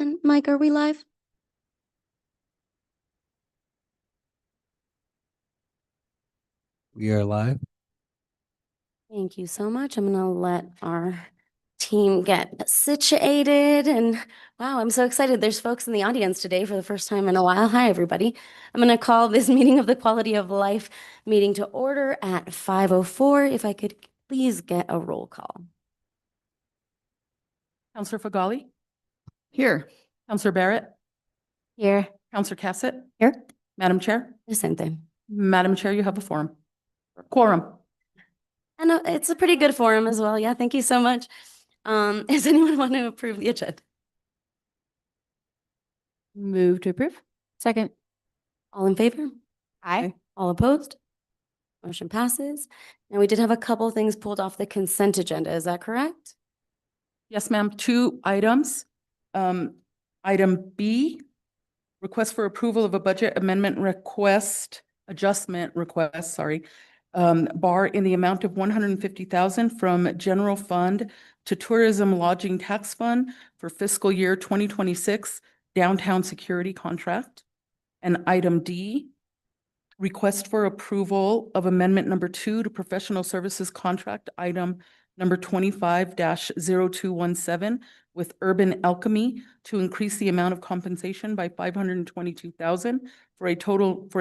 And Mike, are we live? We are live. Thank you so much. I'm gonna let our team get situated, and wow, I'm so excited. There's folks in the audience today for the first time in a while. Hi, everybody. I'm gonna call this meeting of the Quality of Life meeting to order at 5:04. If I could please get a roll call. Counselor Fagali? Here. Counselor Barrett? Here. Counselor Cassett? Here. Madam Chair? The same thing. Madam Chair, you have a quorum. And it's a pretty good forum as well. Yeah, thank you so much. Does anyone want to approve the agenda? Move to approve. Second. All in favor? Aye. All opposed? Motion passes. Now, we did have a couple things pulled off the consent agenda. Is that correct? Yes, ma'am. 2 items. Item B, request for approval of a budget adjustment request, bar in the amount of 150,000 from general fund to tourism lodging tax fund for fiscal year 2026 downtown security contract. And item D, request for approval of amendment number 2 to professional services contract item number 25-0217 with Urban Alchemy to increase the amount of compensation by 522,000 for a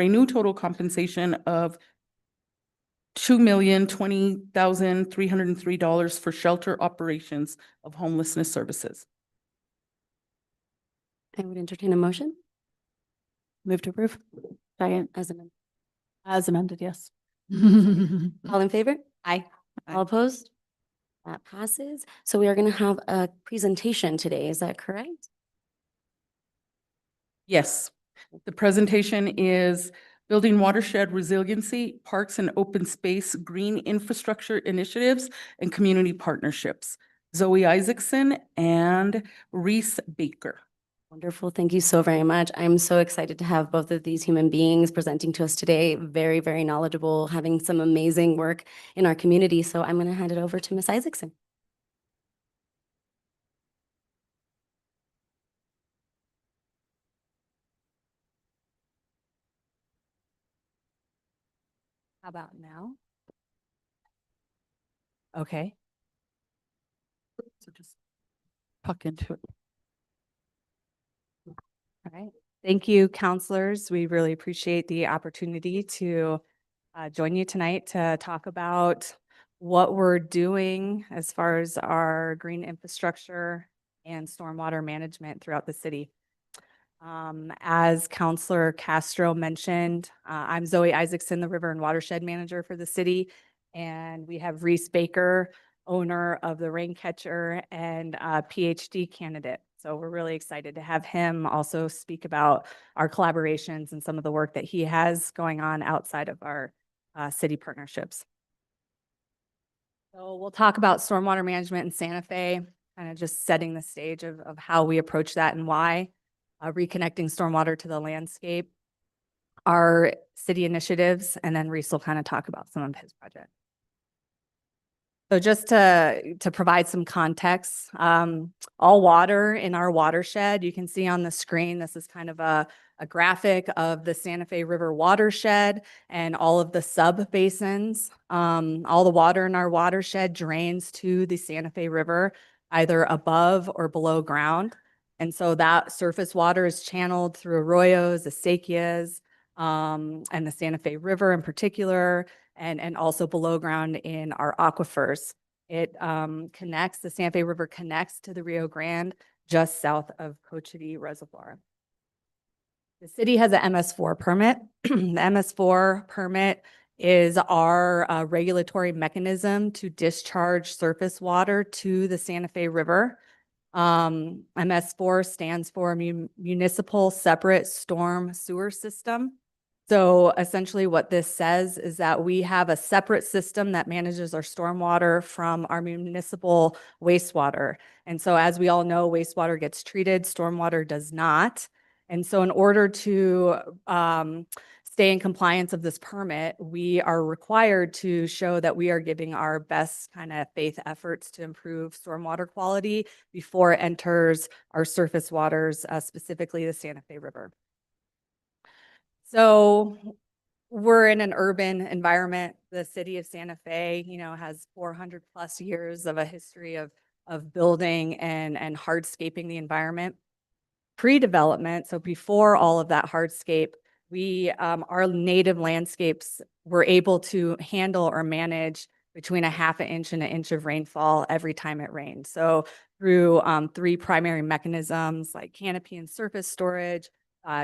new total compensation of $2,020,303 for shelter operations of homelessness services. I would entertain a motion. Move to approve. Second. As amended. As amended, yes. All in favor? Aye. All opposed? That passes. So we are going to have a presentation today. Is that correct? Yes, the presentation is Building Watershed Resiliency, Parks and Open Space Green Infrastructure Initiatives and Community Partnerships. Zoe Isaacson and Reese Baker. Wonderful. Thank you so very much. I'm so excited to have both of these human beings presenting to us today. Very, very knowledgeable, having some amazing work in our community. So I'm going to hand it over to Ms. Isaacson. How about now? Okay. So just tuck into it. All right. Thank you, counselors. We really appreciate the opportunity to join you tonight to talk about what we're doing as far as our green infrastructure and stormwater management throughout the city. As Counselor Castro mentioned, I'm Zoe Isaacson, the River and Watershed Manager for the city, and we have Reese Baker, owner of the Raincatcher and PhD candidate. So we're really excited to have him also speak about our collaborations and some of the work that he has going on outside of our city partnerships. So we'll talk about stormwater management in Santa Fe, kind of just setting the stage of how we approach that and why. Reconnecting stormwater to the landscape, our city initiatives, and then Reese will kind of talk about some of his projects. So just to provide some context, all water in our watershed, you can see on the screen, this is kind of a graphic of the Santa Fe River watershed and all of the sub basins. All the water in our watershed drains to the Santa Fe River, either above or below ground. And so that surface water is channeled through arroyos, acequias, and the Santa Fe River in particular, and also below ground in our aquifers. It connects, the Santa Fe River connects to the Rio Grande just south of Cochiti Reservoir. The city has an MS4 permit. The MS4 permit is our regulatory mechanism to discharge surface water to the Santa Fe River. MS4 stands for Municipal Separate Storm Sewer System. So essentially what this says is that we have a separate system that manages our stormwater from our municipal wastewater. And so as we all know, wastewater gets treated, stormwater does not. And so in order to stay in compliance of this permit, we are required to show that we are giving our best kind of faith efforts to improve stormwater quality before it enters our surface waters, specifically the Santa Fe River. So we're in an urban environment. The city of Santa Fe, has 400 plus years of a history of building and hardscaping the environment. Pre-development, so before all of that hardscape, our native landscapes were able to handle or manage between a half an inch and an inch of rainfall every time it rained. So through 3 primary mechanisms like canopy and surface storage,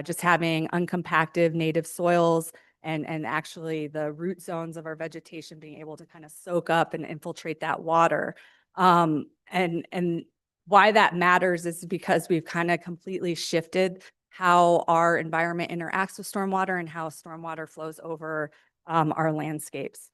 just having uncompacted native soils, and actually the root zones of our vegetation being able to kind of soak up and infiltrate that water. And why that matters is because we've kind of completely shifted how our environment interacts with stormwater and how stormwater flows over our landscapes.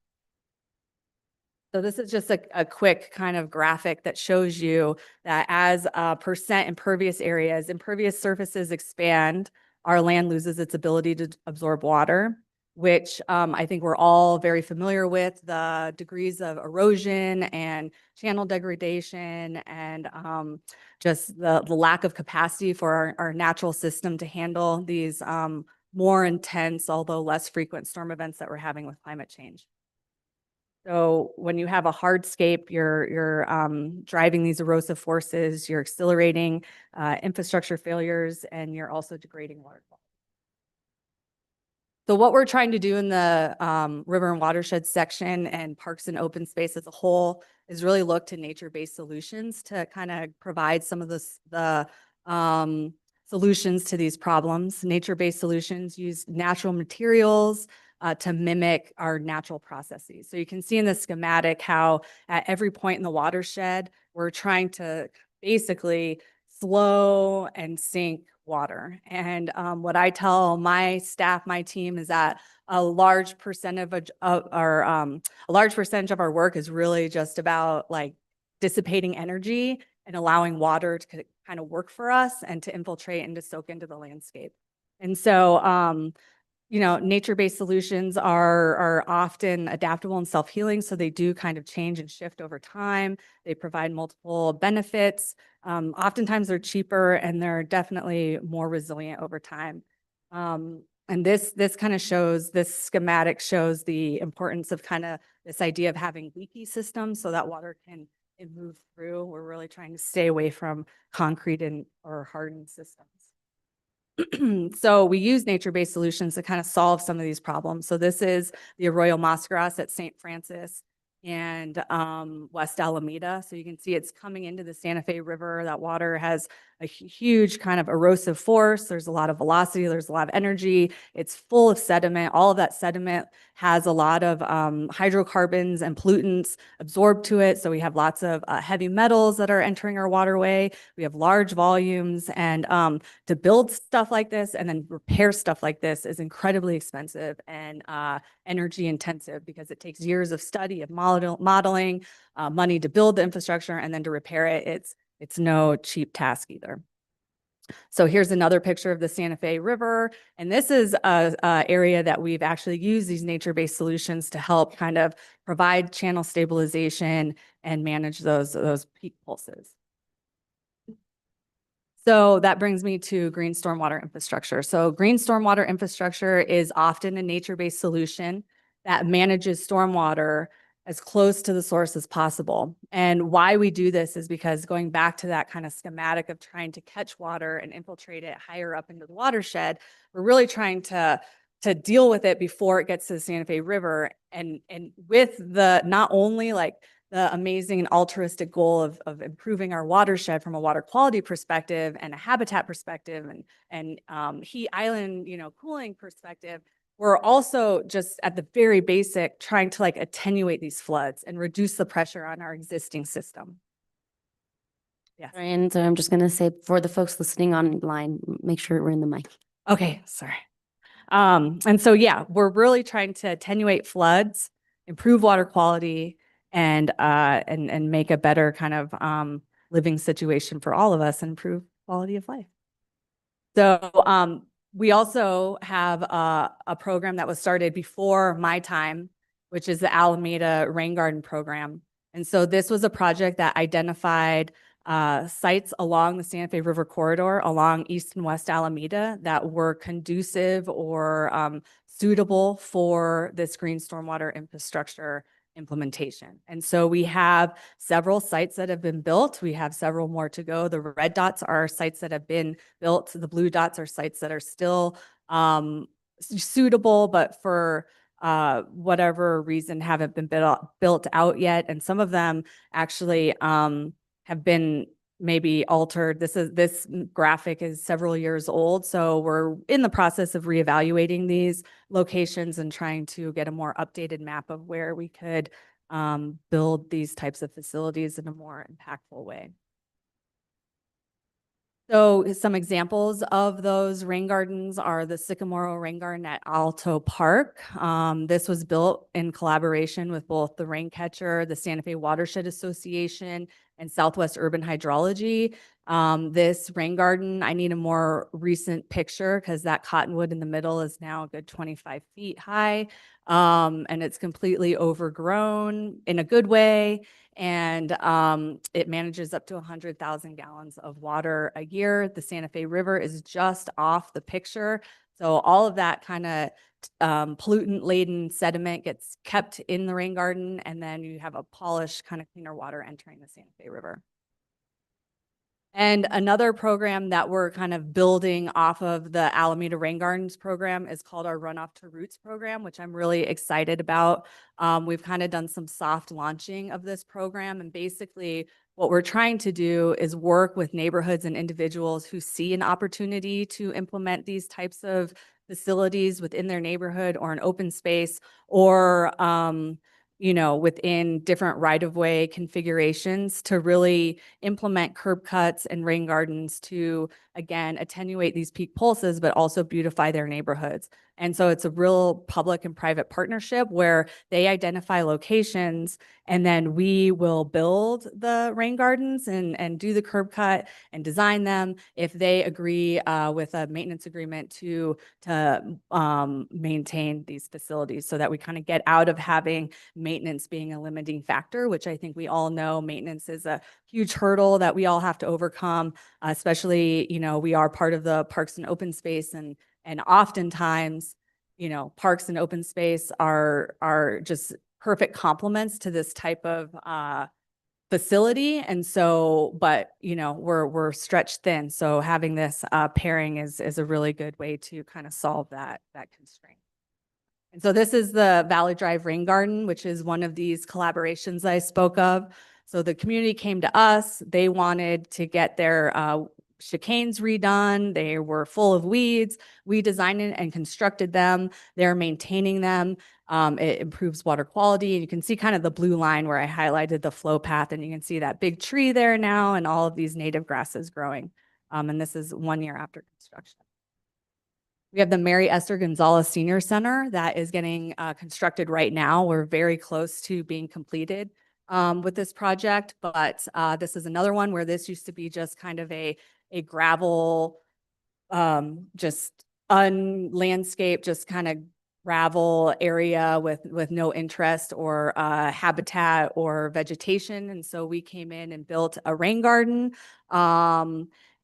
So this is just a quick kind of graphic that shows you that as percent impervious areas, impervious surfaces expand, our land loses its ability to absorb water, which I think we're all very familiar with, the degrees of erosion and channel degradation and just the lack of capacity for our natural system to handle these more intense, although less frequent storm events that we're having with climate change. So when you have a hardscape, you're driving these erosive forces, you're accelerating infrastructure failures, and you're also degrading water quality. So what we're trying to do in the river and watershed section and parks and open space as a whole is really look to nature-based solutions to kind of provide some of the solutions to these problems. Nature-based solutions use natural materials to mimic our natural processes. So you can see in the schematic how at every point in the watershed, we're trying to basically slow and sink water. And what I tell my staff, my team, is that a large percentage of our work is really just about like dissipating energy and allowing water to kind of work for us and to infiltrate and to soak into the landscape. And so nature-based solutions are often adaptable and self-healing, so they do kind of change and shift over time. They provide multiple benefits. Oftentimes they're cheaper and they're definitely more resilient over time. And this kind of shows, this schematic shows the importance of kind of this idea of having leaky systems so that water can move through. We're really trying to stay away from concrete or hardened systems. So we use nature-based solutions to kind of solve some of these problems. So this is the Arroyo Mascaras at St. Francis and West Alameda. So you can see it's coming into the Santa Fe River. That water has a huge kind of erosive force. There's a lot of velocity. There's a lot of energy. It's full of sediment. All of that sediment has a lot of hydrocarbons and pollutants absorbed to it. So we have lots of heavy metals that are entering our waterway. We have large volumes, and to build stuff like this and then repair stuff like this is incredibly expensive and energy intensive because it takes years of study, of modeling, money to build the infrastructure, and then to repair it. It's no cheap task either. So here's another picture of the Santa Fe River. And this is a area that we've actually used these nature-based solutions to help kind of provide channel stabilization and manage those peak pulses. So that brings me to green stormwater infrastructure. So green stormwater infrastructure is often a nature-based solution that manages stormwater as close to the source as possible. And why we do this is because going back to that kind of schematic of trying to catch water and infiltrate it higher up into the watershed, we're really trying to deal with it before it gets to the Santa Fe River. And with the not only like the amazing and altruistic goal of improving our watershed from a water quality perspective and a habitat perspective and heat island, cooling perspective, we're also just at the very basic trying to like attenuate these floods and reduce the pressure on our existing system. Yes. And so I'm just going to say for the folks listening online, make sure we're in the mic. Okay, sorry. And so, yeah, we're really trying to attenuate floods, improve water quality, and make a better kind of living situation for all of us and improve quality of life. So We also have a program that was started before my time, which is the Alameda Rain Garden Program. And so this was a project that identified sites along the Santa Fe River corridor, along East and West Alameda, that were conducive or suitable for this green stormwater infrastructure implementation. And so we have several sites that have been built. We have several more to go. The red dots are sites that have been built. The blue dots are sites that are still suitable, but for whatever reason haven't been built out yet. And some of them actually have been maybe altered. This graphic is several years old, so we're in the process of reevaluating these locations and trying to get a more updated map of where we could build these types of facilities in a more impactful way. So some examples of those rain gardens are the Sycamore Rain Garden at Alto Park. This was built in collaboration with both the Raincatcher, the Santa Fe Watershed Association, and Southwest Urban Hydrology. This rain garden, I need a more recent picture because that cottonwood in the middle is now a good 25 feet high. And it's completely overgrown in a good way. And it manages up to 100,000 gallons of water a year. The Santa Fe River is just off the picture. So all of that kind of pollutant-laden sediment gets kept in the rain garden, and then you have a polished, kind of cleaner water entering the Santa Fe River. And another program that we're kind of building off of the Alameda Rain Gardens program is called our Runoff to Roots program, which I'm really excited about. We've kind of done some soft launching of this program, and basically what we're trying to do is work with neighborhoods and individuals who see an opportunity to implement these types of facilities within their neighborhood or an open space, or within different right-of-way configurations, to really implement curb cuts and rain gardens to, again, attenuate these peak pulses, but also beautify their neighborhoods. And so it's a real public and private partnership where they identify locations, and then we will build the rain gardens and do the curb cut and design them if they agree with a maintenance agreement to maintain these facilities, so that we kind of get out of having maintenance being a limiting factor, which I think we all know maintenance is a huge hurdle that we all have to overcome, especially, we are part of the Parks and Open Space, and oftentimes, parks and open space are just perfect complements to this type of facility. And so, but we're stretched thin. So having this pairing is a really good way to kind of solve that constraint. And so this is the Valley Drive Rain Garden, which is one of these collaborations I spoke of. So the community came to us. They wanted to get their chicanes redone. They were full of weeds. We designed it and constructed them. They're maintaining them. It improves water quality. And you can see kind of the blue line where I highlighted the flow path, and you can see that big tree there now and all of these native grasses growing. And this is 1 year after construction. We have the Mary Esther Gonzalez Senior Center that is getting constructed right now. We're very close to being completed with this project, but this is another one where this used to be just kind of a gravel, just unlandscape, just kind of gravel area with no interest or habitat or vegetation. And so we came in and built a rain garden.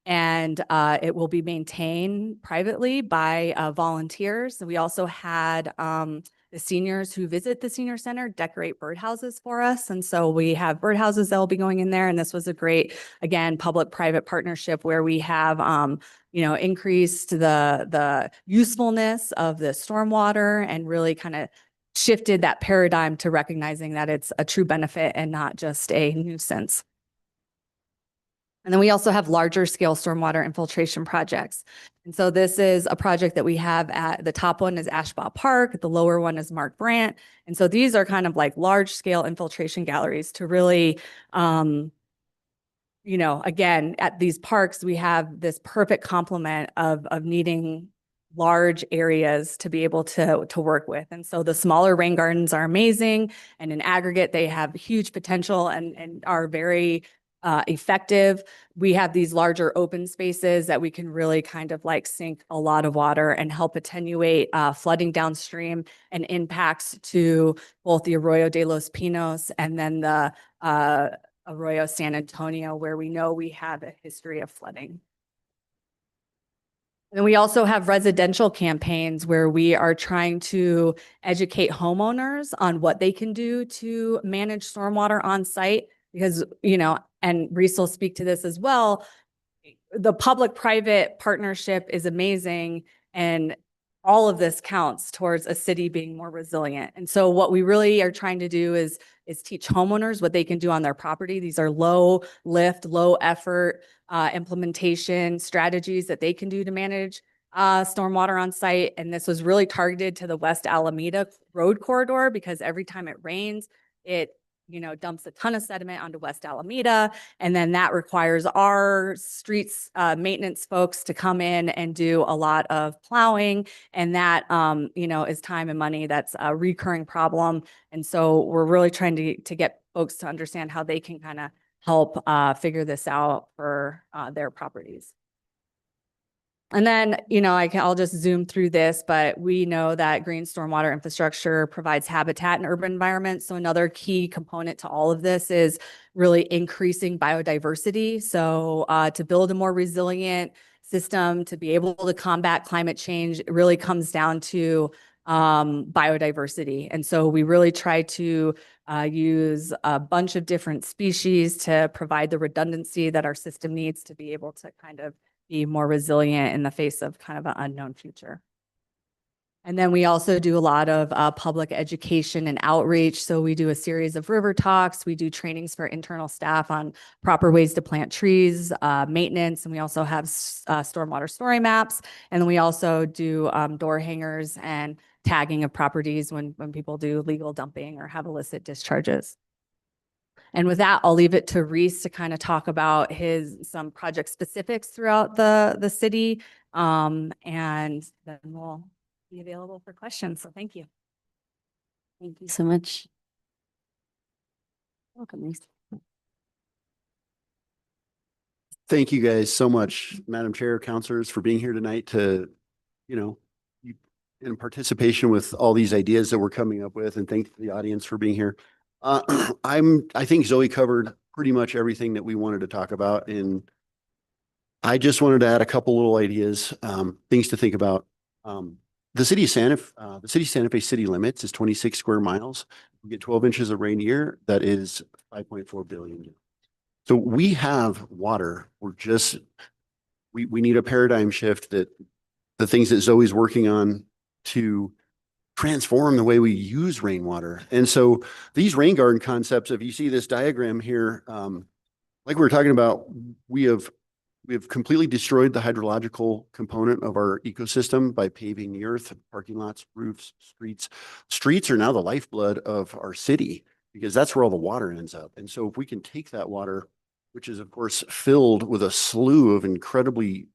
And it will be maintained privately by volunteers. We also had the seniors who visit the senior center decorate birdhouses for us. And so we have birdhouses that will be going in there. And this was a great, again, public-private partnership where we have, increased the usefulness of the stormwater and really kind of shifted that paradigm to recognizing that it's a true benefit and not just a nuisance. And then we also have larger scale stormwater infiltration projects. And so this is a project that we have at the top one is Ashbaugh Park. The lower one is Mark Brandt. And so these are kind of like large scale infiltration galleries to really, again, at these parks, we have this perfect complement of needing large areas to be able to work with. And so the smaller rain gardens are amazing. And in aggregate, they have huge potential and are very effective. We have these larger open spaces that we can really kind of like sink a lot of water and help attenuate flooding downstream and impacts to both the Arroyo de los Pinos and then the Arroyo San Antonio, where we know we have a history of flooding. And we also have residential campaigns where we are trying to educate homeowners on what they can do to manage stormwater on site. Because, you know, and Reese will speak to this as well, the public-private partnership is amazing, and all of this counts towards a city being more resilient. And so what we really are trying to do is teach homeowners what they can do on their property. These are low lift, low effort implementation strategies that they can do to manage stormwater on site. And this was really targeted to the West Alameda road corridor, because every time it rains, it dumps a ton of sediment onto West Alameda. And then that requires our streets maintenance folks to come in and do a lot of plowing. And that, is time and money. That's a recurring problem. And so we're really trying to get folks to understand how they can kind of help figure this out for their properties. And then, I'll just zoom through this, but we know that green stormwater infrastructure provides habitat in urban environments. So another key component to all of this is really increasing biodiversity. So to build a more resilient system, to be able to combat climate change, it really comes down to biodiversity. And so we really try to use a bunch of different species to provide the redundancy that our system needs to be able to kind of be more resilient in the face of kind of an unknown future. And then we also do a lot of public education and outreach. So we do a series of river talks. We do trainings for internal staff on proper ways to plant trees, maintenance, and we also have stormwater story maps. And then we also do door hangers and tagging of properties when people do legal dumping or have illicit discharges. And with that, I'll leave it to Reese to kind of talk about some project specifics throughout the city. And then we'll be available for questions. So thank you. Thank you so much. Welcome, Reese. Thank you guys so much, Madam Chair, counselors, for being here tonight to, in participation with all these ideas that we're coming up with, and thank the audience for being here. I think Zoe covered pretty much everything that we wanted to talk about, and I just wanted to add a couple little ideas, things to think about. The city of Santa Fe city limits is 26 square miles. We get 12 inches of rain a year. That is 5.4 billion. So we have water. We need a paradigm shift, that the things that Zoe's working on to transform the way we use rainwater. And so these rain garden concepts, if you see this diagram here, like we were talking about, we have completely destroyed the hydrological component of our ecosystem by paving the earth, parking lots, roofs, streets. Streets are now the lifeblood of our city, because that's where all the water ends up. And so if we can take that water, which is of course filled with a slew of incredibly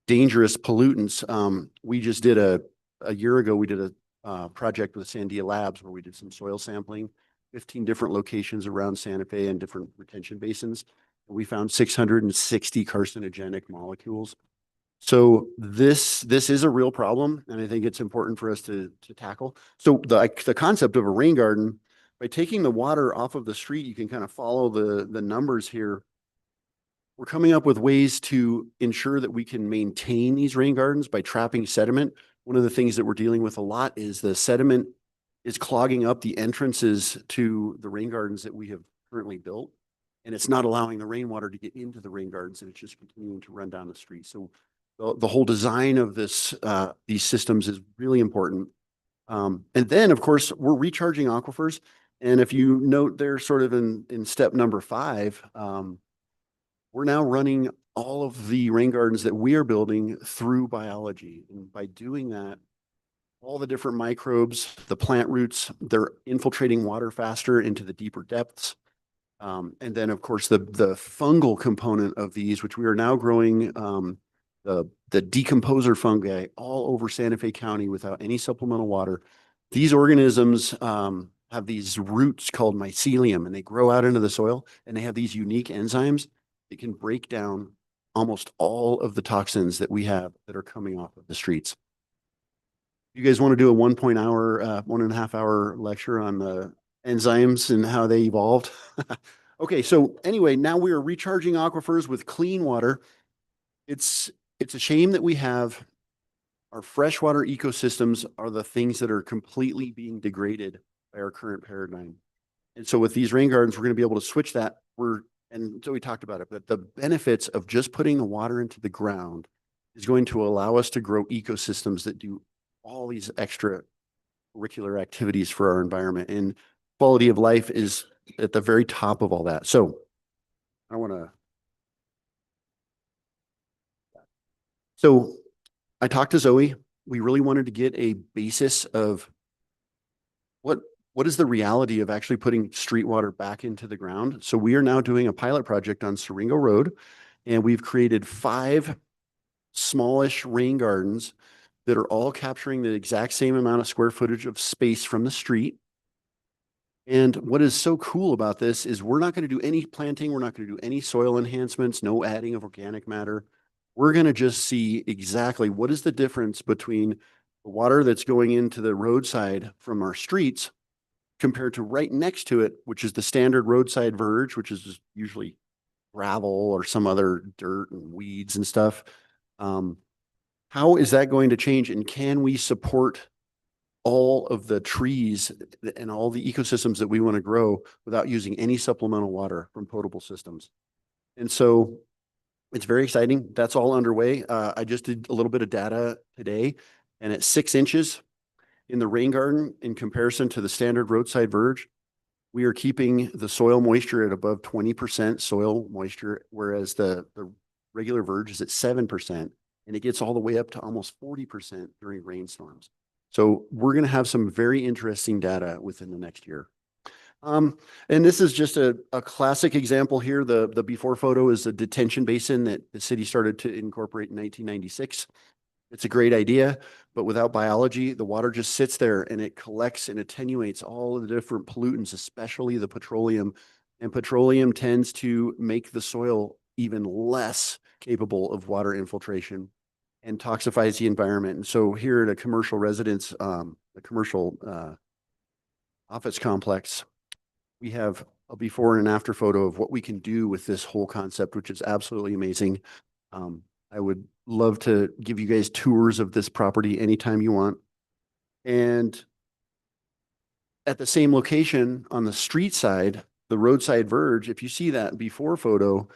dangerous pollutants. We just did a year ago, we did a project with Sandia Labs where we did some soil sampling, 15 different locations around Santa Fe and different retention basins. We found 660 carcinogenic molecules. So this is a real problem, and I think it's important for us to tackle. So the concept of a rain garden, by taking the water off of the street, you can kind of follow the numbers here. We're coming up with ways to ensure that we can maintain these rain gardens by trapping sediment. One of the things that we're dealing with a lot is the sediment is clogging up the entrances to the rain gardens that we have currently built. And it's not allowing the rainwater to get into the rain gardens, and it's just continuing to run down the street. So the whole design of these systems is really important. And then of course we're recharging aquifers. And if you note, they're sort of in step number 5, we're now running all of the rain gardens that we are building through biology. And by doing that, all the different microbes, the plant roots, they're infiltrating water faster into the deeper depths. And then of course the fungal component of these, which we are now growing, the decomposer fungi all over Santa Fe County without any supplemental water. These organisms have these roots called mycelium, and they grow out into the soil, and they have these unique enzymes that can break down almost all of the toxins that we have that are coming off of the streets. You guys want to do a 1.5 hour lecture on the enzymes and how they evolved? Okay, so anyway, now we are recharging aquifers with clean water. It's a shame that we have our freshwater ecosystems are the things that are completely being degraded by our current paradigm. And so with these rain gardens, we're going to be able to switch that. And so we talked about it, but the benefits of just putting the water into the ground is going to allow us to grow ecosystems that do all these extra curricular activities for our environment, and quality of life is at the very top of all that. So I want to, so I talked to Zoe. We really wanted to get a basis of what is the reality of actually putting street water back into the ground. So we are now doing a pilot project on Siringo Road, and we've created 5 smallish rain gardens that are all capturing the exact same amount of square footage of space from the street. And what is so cool about this is we're not going to do any planting. We're not going to do any soil enhancements, no adding of organic matter. We're going to just see exactly what is the difference between the water that's going into the roadside from our streets compared to right next to it, which is the standard roadside verge, which is just usually gravel or some other dirt and weeds and stuff. How is that going to change? And can we support all of the trees and all the ecosystems that we want to grow without using any supplemental water from potable systems? And so it's very exciting. That's all underway. I just did a little bit of data today, and at 6 inches in the rain garden in comparison to the standard roadside verge, we are keeping the soil moisture at above 20% soil moisture, whereas the regular verge is at 7%, and it gets all the way up to almost 40% during rainstorms. So we're going to have some very interesting data within the next year. And this is just a classic example here. The before photo is a detention basin that the city started to incorporate in 1996. It's a great idea, but without biology, the water just sits there and it collects and attenuates all of the different pollutants, especially the petroleum. And petroleum tends to make the soil even less capable of water infiltration and toxifies the environment. And so here at a commercial residence, a commercial office complex, we have a before and after photo of what we can do with this whole concept, which is absolutely amazing. I would love to give you guys tours of this property anytime you want. And at the same location on the street side, the roadside verge, if you see that before photo,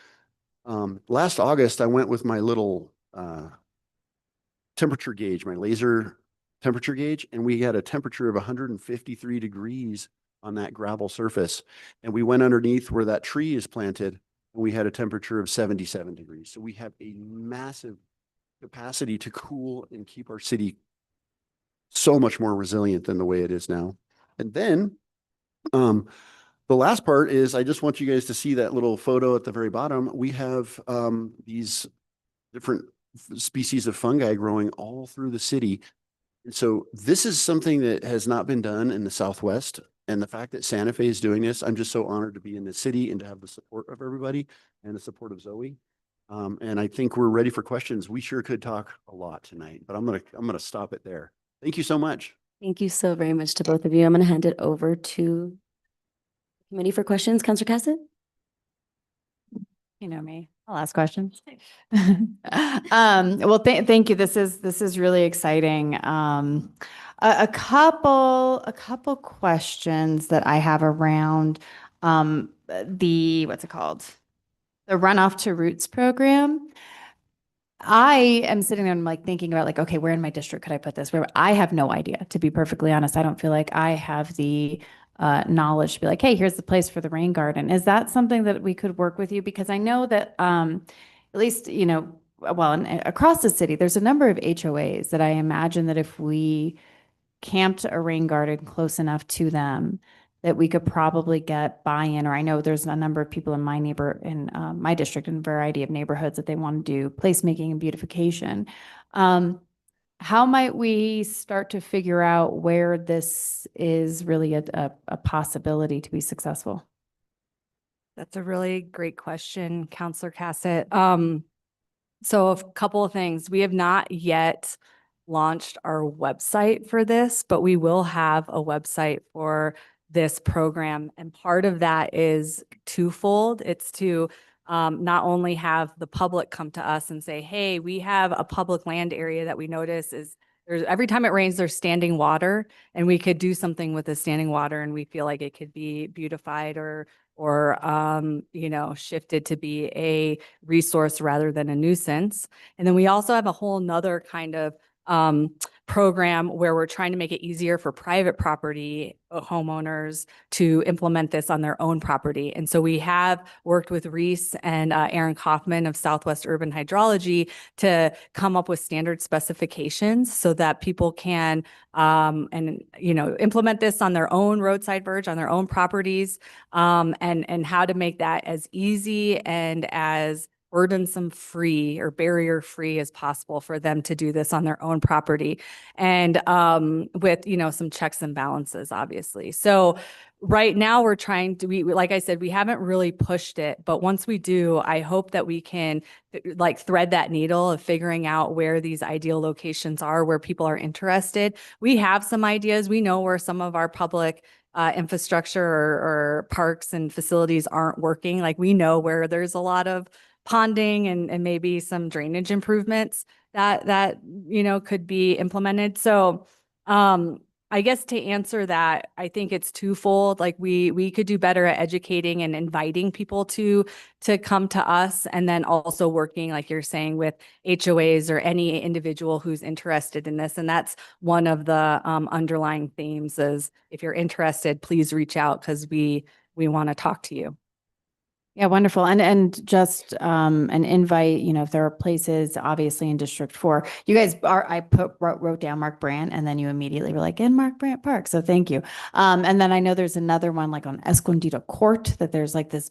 last August, I went with my little temperature gauge, my laser temperature gauge, and we had a temperature of 153 degrees on that gravel surface. And we went underneath where that tree is planted, and we had a temperature of 77 degrees. So we have a massive capacity to cool and keep our city so much more resilient than the way it is now. And then the last part is I just want you guys to see that little photo at the very bottom. We have these different species of fungi growing all through the city. And so this is something that has not been done in the Southwest. And the fact that Santa Fe is doing this, I'm just so honored to be in the city and to have the support of everybody and the support of Zoe. And I think we're ready for questions. We sure could talk a lot tonight, but I'm gonna stop it there. Thank you so much. Thank you so very much to both of you. I'm going to hand it over to committee for questions. Counselor Cassett? You know me, I'll ask questions. Well, thank you. This is really exciting. A couple questions that I have around what's it called? The Runoff to Roots program. I am sitting there and like thinking about like, okay, where in my district could I put this? Where I have no idea, to be perfectly honest. I don't feel like I have the knowledge to be like, hey, here's the place for the rain garden. Is that something that we could work with you? Because I know that at least, across the city, there's a number of HOAs that I imagine that if we camped a rain garden close enough to them, that we could probably get buy-in, or I know there's a number of people in my district in a variety of neighborhoods that they want to do placemaking and beautification. How how might we start to figure out where this is really a possibility to be successful? That's a really great question, Counselor Cassett. So a couple of things. We have not yet launched our website for this, but we will have a website for this program. And part of that is twofold. It's to not only have the public come to us and say, hey, we have a public land area that we notice is there's every time it rains, there's standing water, and we could do something with the standing water, and we feel like it could be beautified or you know, shifted to be a resource rather than a nuisance. And then we also have a whole nother kind of program where we're trying to make it easier for private property homeowners to implement this on their own property. And so we have worked with Reese and Aaron Kaufman of Southwest Urban Hydrology to come up with standard specifications so that people can and you know, implement this on their own roadside verge, on their own properties, and how to make that as easy and as burdensome free or barrier free as possible for them to do this on their own property, and with, you know, some checks and balances, obviously. So right now we're trying to, like I said, we haven't really pushed it, but once we do, I hope that we can like thread that needle of figuring out where these ideal locations are, where people are interested. We have some ideas. We know where some of our public infrastructure or parks and facilities aren't working. Like we know where there's a lot of ponding and maybe some drainage improvements that you know could be implemented. So I guess to answer that, I think it's twofold. Like we could do better at educating and inviting people to come to us, and then also working, like you're saying, with HOAs or any individual who's interested in this. And that's one of the underlying themes is if you're interested, please reach out because we want to talk to you. Yeah, wonderful. And just an invite, you know, if there are places obviously in District 4, you guys are, wrote down Mark Brandt, and then you immediately were like in Mark Brandt Park. So thank you. And then I know there's another one like on Escondido Court that there's like this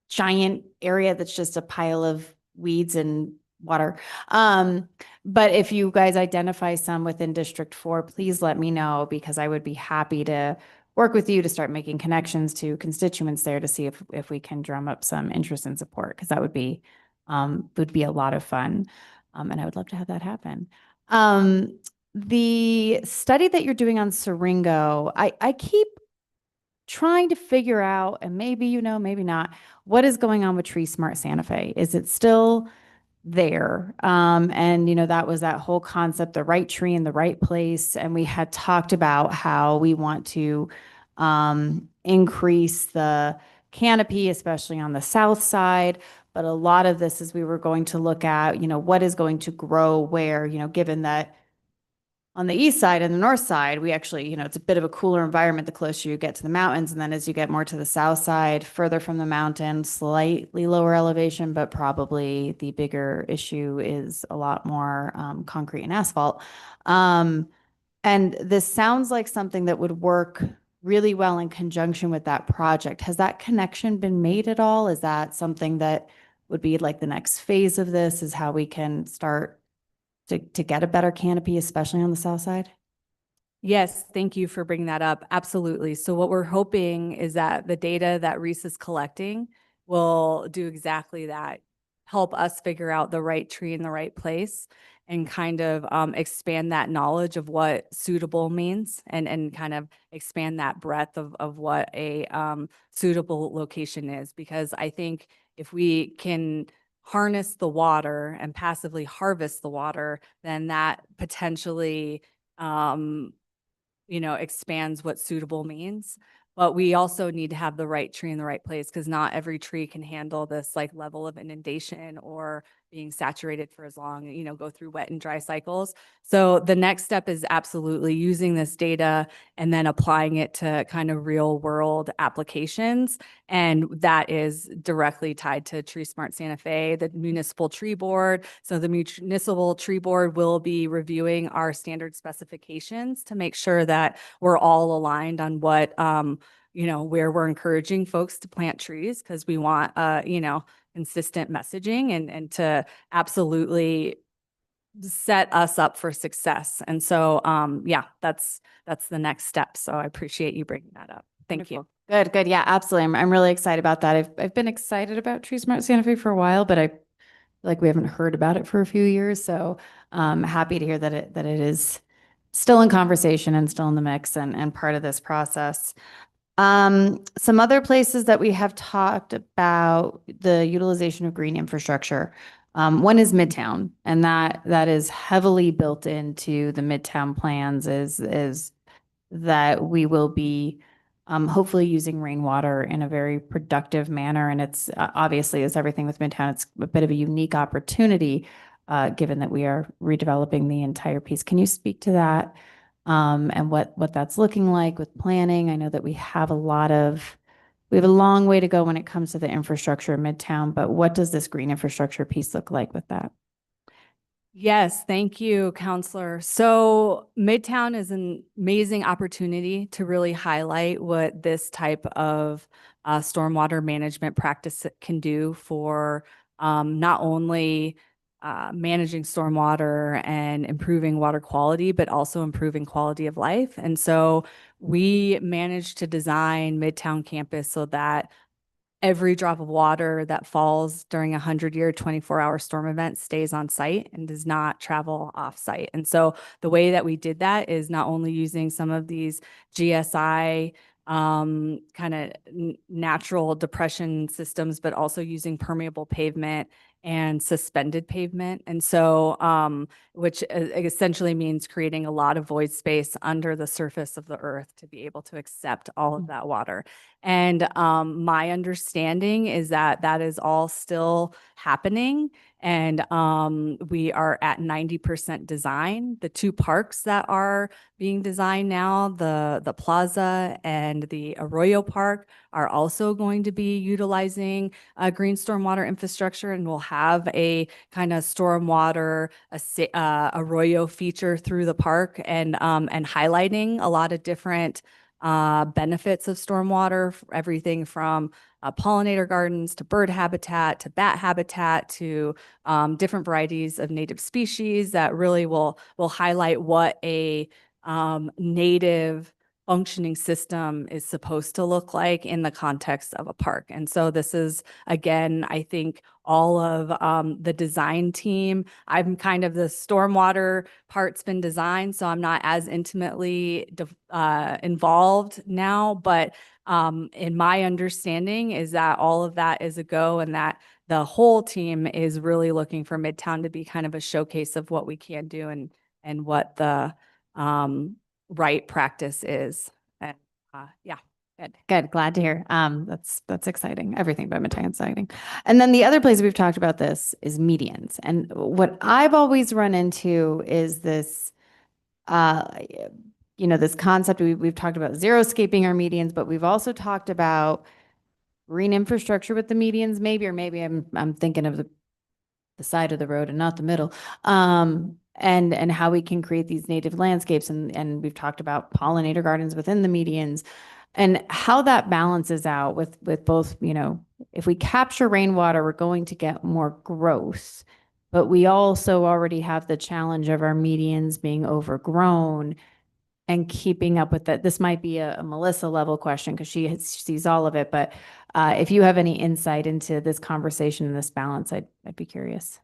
giant area that's just a pile of weeds and water. But if you guys identify some within District 4, please let me know, because I would be happy to work with you to start making connections to constituents there to see if we can drum up some interest and support, because that would be a lot of fun. And I would love to have that happen. The study that you're doing on Siringo, I keep trying to figure out, and maybe you know, maybe not, what is going on with Tree Smart Santa Fe? Is it still there? And you know, that was that whole concept, the right tree in the right place. And we had talked about how we want to increase the canopy, especially on the south side. But a lot of this is we were going to look at, you know, what is going to grow where, you know, given that on the east side and the north side, we actually, you know, it's a bit of a cooler environment the closer you get to the mountains. And then as you get more to the south side, further from the mountain, slightly lower elevation, but probably the bigger issue is a lot more concrete and asphalt. And this sounds like something that would work really well in conjunction with that project. Has that connection been made at all? Is that something that would be like the next phase of this, is how we can start to get a better canopy, especially on the south side? Yes, thank you for bringing that up. Absolutely. So what we're hoping is that the data that Reese is collecting will do exactly that, help us figure out the right tree in the right place and kind of expand that knowledge of what suitable means, and kind of expand that breadth of what a suitable location is. Because I think if we can harness the water and passively harvest the water, then that potentially you know, expands what suitable means. But we also need to have the right tree in the right place, because not every tree can handle this like level of inundation or being saturated for as long, you know, go through wet and dry cycles. So the next step is absolutely using this data and then applying it to kind of real world applications. And that is directly tied to Tree Smart Santa Fe, the municipal tree board. So the municipal tree board will be reviewing our standard specifications to make sure that we're all aligned on what, you know, where we're encouraging folks to plant trees, because we want, you know, consistent messaging and to absolutely set us up for success. And so, yeah, that's the next step. So I appreciate you bringing that up. Thank you. Wonderful. Good, good. Yeah, absolutely. I'm really excited about that. I've been excited about Tree Smart Santa Fe for a while, but I feel like we haven't heard about it for a few years. So happy to hear that it is still in conversation and still in the mix and part of this process. Some other places that we have talked about the utilization of green infrastructure. One is Midtown, and that is heavily built into the Midtown plans is that we will be hopefully using rainwater in a very productive manner. And it's obviously, as everything with Midtown, it's a bit of a unique opportunity given that we are redeveloping the entire piece. Can you speak to that and what that's looking like with planning? I know that we have a long way to go when it comes to the infrastructure in Midtown, but what does this green infrastructure piece look like with that? Yes, thank you, Counselor. So Midtown is an amazing opportunity to really highlight what this type of stormwater management practice can do for not only managing stormwater and improving water quality, but also improving quality of life. And so we managed to design Midtown campus so that every drop of water that falls during a 100-year, 24-hour storm event stays on site and does not travel off site. And so the way that we did that is not only using some of these GSI kind of natural depression systems, but also using permeable pavement and suspended pavement. And so, which essentially means creating a lot of void space under the surface of the earth to be able to accept all of that water. And my understanding is that that is all still happening. And we are at 90% design. The two parks that are being designed now, the Plaza and the Arroyo Park, are also going to be utilizing green stormwater infrastructure, and will have a kind of stormwater arroyo feature through the park, and highlighting a lot of different benefits of stormwater, everything from pollinator gardens to bird habitat to bat habitat to different varieties of native species that really will highlight what a native functioning system is supposed to look like in the context of a park. And so this is, again, I think all of the design team. I'm kind of the stormwater part's been designed, so I'm not as intimately involved now. But in my understanding is that all of that is a go, and that the whole team is really looking for Midtown to be kind of a showcase of what we can do and what the right practice is. And yeah. Good, good. Glad to hear. That's exciting. Everything about Midtown is exciting. And then the other place we've talked about this is medians. And what I've always run into is this, this concept. We've talked about xeriscaping our medians, but we've also talked about green infrastructure with the medians, maybe, or maybe I'm thinking of the side of the road and not the middle. And how we can create these native landscapes. And we've talked about pollinator gardens within the medians and how that balances out with both, if we capture rainwater, we're going to get more growth, but we also already have the challenge of our medians being overgrown and keeping up with that. This might be a Melissa level question because she sees all of it, but if you have any insight into this conversation and this balance, I'd be curious.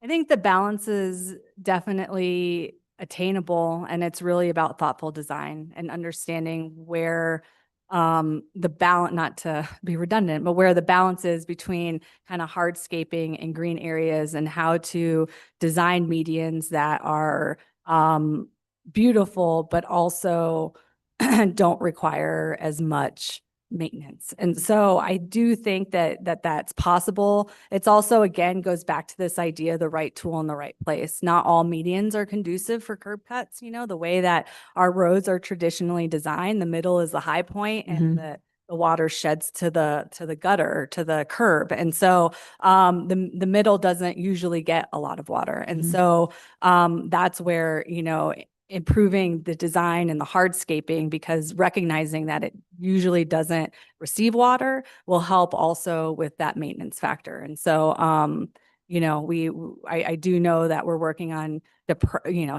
I think the balance is definitely attainable, and it's really about thoughtful design and understanding where the balance, not to be redundant, but where the balance is between kind of hardscaping and green areas, and how to design medians that are beautiful, but also don't require as much maintenance. And so I do think that that's possible. It's also, again, goes back to this idea of the right tool in the right place. Not all medians are conducive for curb cuts. The way that our roads are traditionally designed, the middle is the high point, and the water sheds to the gutter, to the curb. And so the middle doesn't usually get a lot of water. And so that's where, improving the design and the hardscaping, because recognizing that it usually doesn't receive water, will help also with that maintenance factor. And so, you know, I do know that we're working on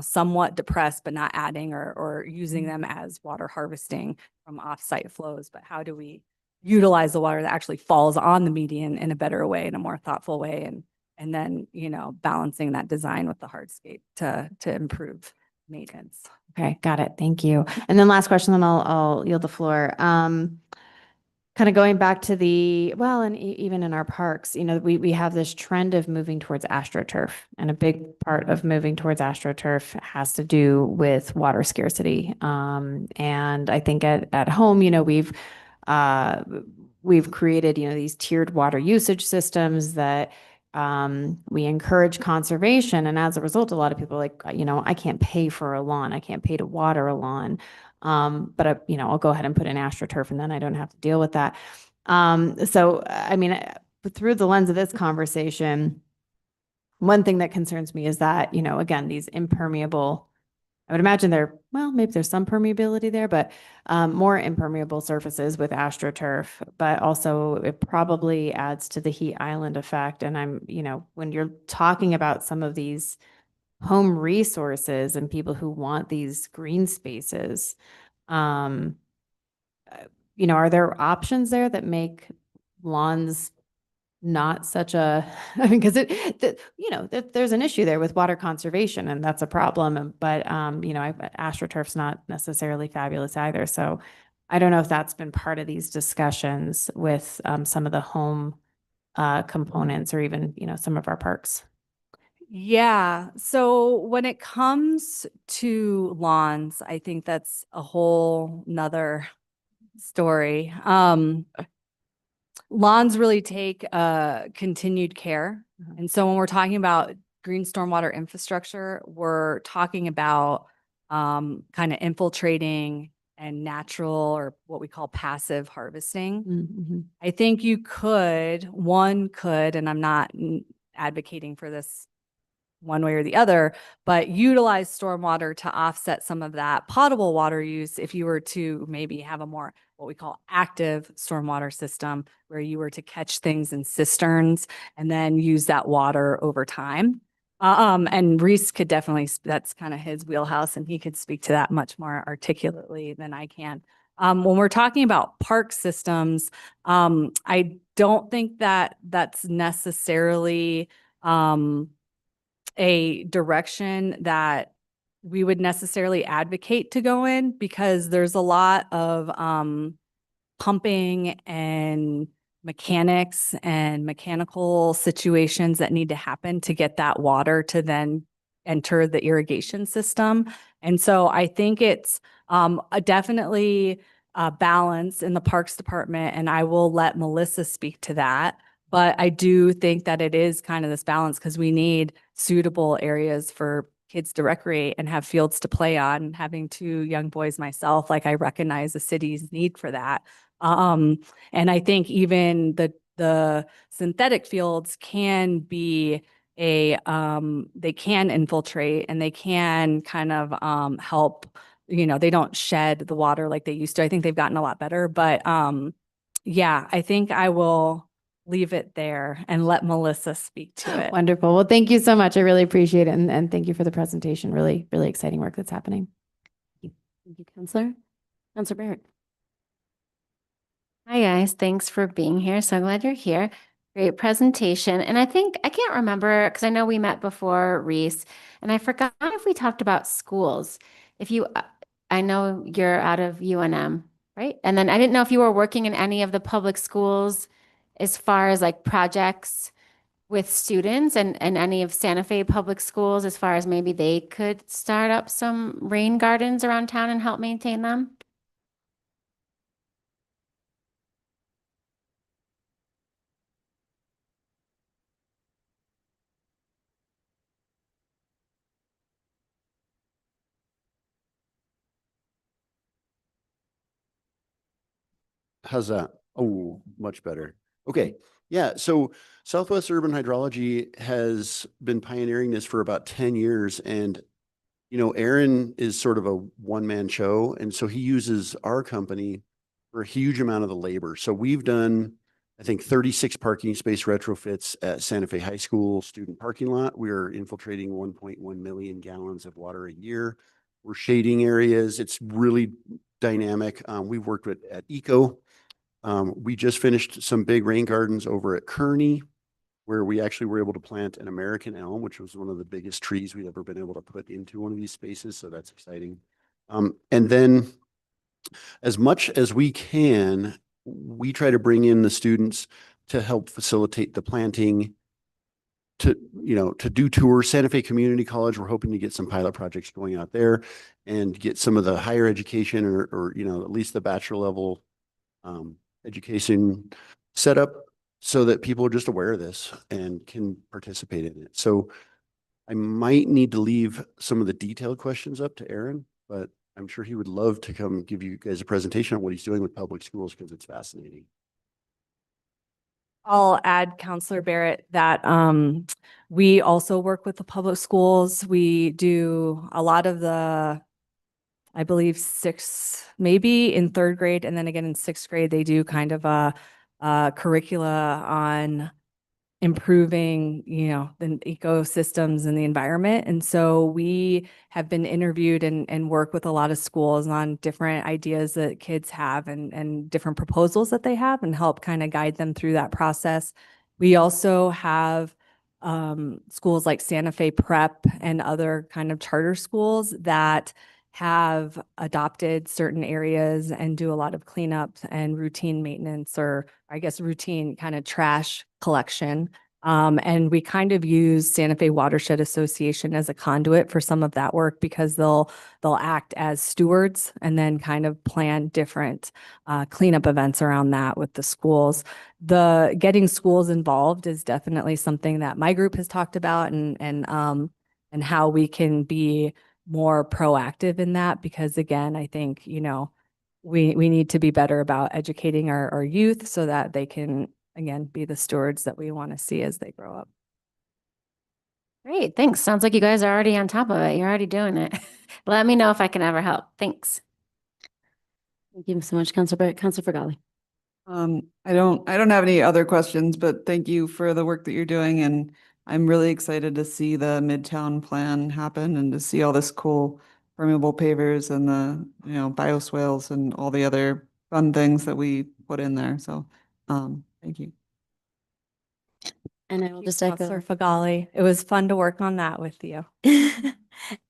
somewhat depressed, but not adding or using them as water harvesting from offsite flows. But how do we utilize the water that actually falls on the median in a better way, in a more thoughtful way, and then, you know, balancing that design with the hardscape to improve maintenance. Okay, got it. Thank you. And then last question, then I'll yield the floor. Kind of going back to and even in our parks, you know, we have this trend of moving towards AstroTurf, and a big part of moving towards AstroTurf has to do with water scarcity. And I think at home, you know, we've created, you know, these tiered water usage systems that we encourage conservation. And as a result, a lot of people are like, you know, I can't pay for a lawn. I can't pay to water a lawn. But you know, I'll go ahead and put in AstroTurf and then I don't have to deal with that. So, I mean, through the lens of this conversation, one thing that concerns me is that, you know, again, these impermeable, I would imagine maybe there's some permeability there, but more impermeable surfaces with AstroTurf, but also it probably adds to the heat island effect. And you know, when you're talking about some of these home resources and people who want these green spaces, you know, are there options there that make lawns not such a, I mean, because you know, there's an issue there with water conservation, and that's a problem. But you know, AstroTurf's not necessarily fabulous either. So I don't know if that's been part of these discussions with some of the home components, or even, you know, some of our parks. Yeah. So when it comes to lawns, I think that's a whole nother story. Lawns really take continued care. And so when we're talking about green stormwater infrastructure, we're talking about kind of infiltrating and natural, or what we call passive harvesting. Mm-hmm. I think one could, and I'm not advocating for this one way or the other, but utilize stormwater to offset some of that potable water use if you were to maybe have a more what we call active stormwater system, where you were to catch things in cisterns and then use that water over time. And Reese could definitely, that's kind of his wheelhouse, and he could speak to that much more articulately than I can. When we're talking about park systems, I don't think that that's necessarily a direction that we would necessarily advocate to go in, because there's a lot of pumping and mechanics and mechanical situations that need to happen to get that water to then enter the irrigation system. And so I think it's definitely a balance in the Parks Department, and I will let Melissa speak to that. But I do think that it is kind of this balance, because we need suitable areas for kids to recreate and have fields to play on. Having two young boys myself, like, I recognize the city's need for that. And I think even the synthetic fields can be they can infiltrate, and they can kind of help, you know, they don't shed the water like they used to. I think they've gotten a lot better, but yeah, I think I will leave it there and let Melissa speak to it. Wonderful. Well, thank you so much. I really appreciate it. And thank you for the presentation. Really, really exciting work that's happening. Thank you, Counselor. Counselor Barrett. Hi, guys. Thanks for being here. So glad you're here. Great presentation. And I think, I can't remember, because I know we met before, Reese, and I forgot if we talked about schools. I know you're out of UNM, right? And then I didn't know if you were working in any of the public schools as far as like projects with students, and any of Santa Fe public schools, as far as maybe they could start up some rain gardens around town and help maintain them. How's that? Oh, much better. Okay. Yeah. So Southwest Urban Hydrology has been pioneering this for about 10 years. And, you know, Aaron is sort of a one-man show. And so he uses our company for a huge amount of the labor. So we've done I think 36 parking space retrofits at Santa Fe High School student parking lot. We are infiltrating 1.1 million gallons of water a year. We're shading areas. It's really dynamic. We've worked with at Eco. We just finished some big rain gardens over at Kearney, where we actually were able to plant an American elm, which was one of the biggest trees we've ever been able to put into one of these spaces. So that's exciting. And then as much as we can, we try to bring in the students to help facilitate the planting, to, to do tours. Santa Fe Community College, we're hoping to get some pilot projects going out there and get some of the higher education or at least the bachelor level education set up so that people are just aware of this and can participate in it. So I might need to leave some of the detailed questions up to Aaron, but I'm sure he would love to come give you guys a presentation on what he's doing with public schools because it's fascinating. I'll add, Counselor Barrett, that we also work with the public schools. We do a lot of the, I believe, maybe in third grade, and then again in sixth grade, they do kind of a curricula on improving, the ecosystems and the environment. And so we have been interviewed and work with a lot of schools on different ideas that kids have and different proposals that they have and help kind of guide them through that process. We also have schools like Santa Fe Prep and other kind of charter schools that have adopted certain areas and do a lot of cleanup and routine maintenance, or I guess routine kind of trash collection. And we kind of use Santa Fe Watershed Association as a conduit for some of that work because they'll act as stewards and then kind of plan different cleanup events around that with the schools. The getting schools involved is definitely something that my group has talked about and how we can be more proactive in that, because again, I think, we need to be better about educating our youth so that they can, again, be the stewards that we want to see as they grow up. Great, thanks. Sounds like you guys are already on top of it. You're already doing it. Let me know if I can ever help. Thanks. Thank you so much, Counselor Barrett. Counselor Fagali. I don't have any other questions, but thank you for the work that you're doing. And I'm really excited to see the Midtown plan happen and to see all this cool permeable pavers and the, bioswales and all the other fun things that we put in there. So, thank you. And I will just echo. Counselor Fagali, it was fun to work on that with you.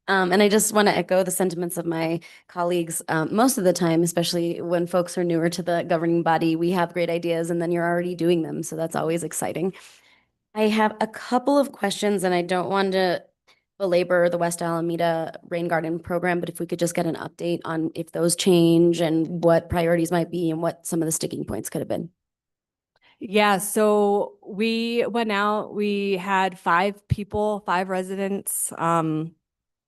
And I just want to echo the sentiments of my colleagues. Most of the time, especially when folks are newer to the governing body, we have great ideas and then you're already doing them. So that's always exciting. I have a couple of questions and I don't want to belabor the West Alameda Rain Garden program, but if we could just get an update on if those change and what priorities might be and what some of the sticking points could have been. Yeah, so we went out, we had 5 residents,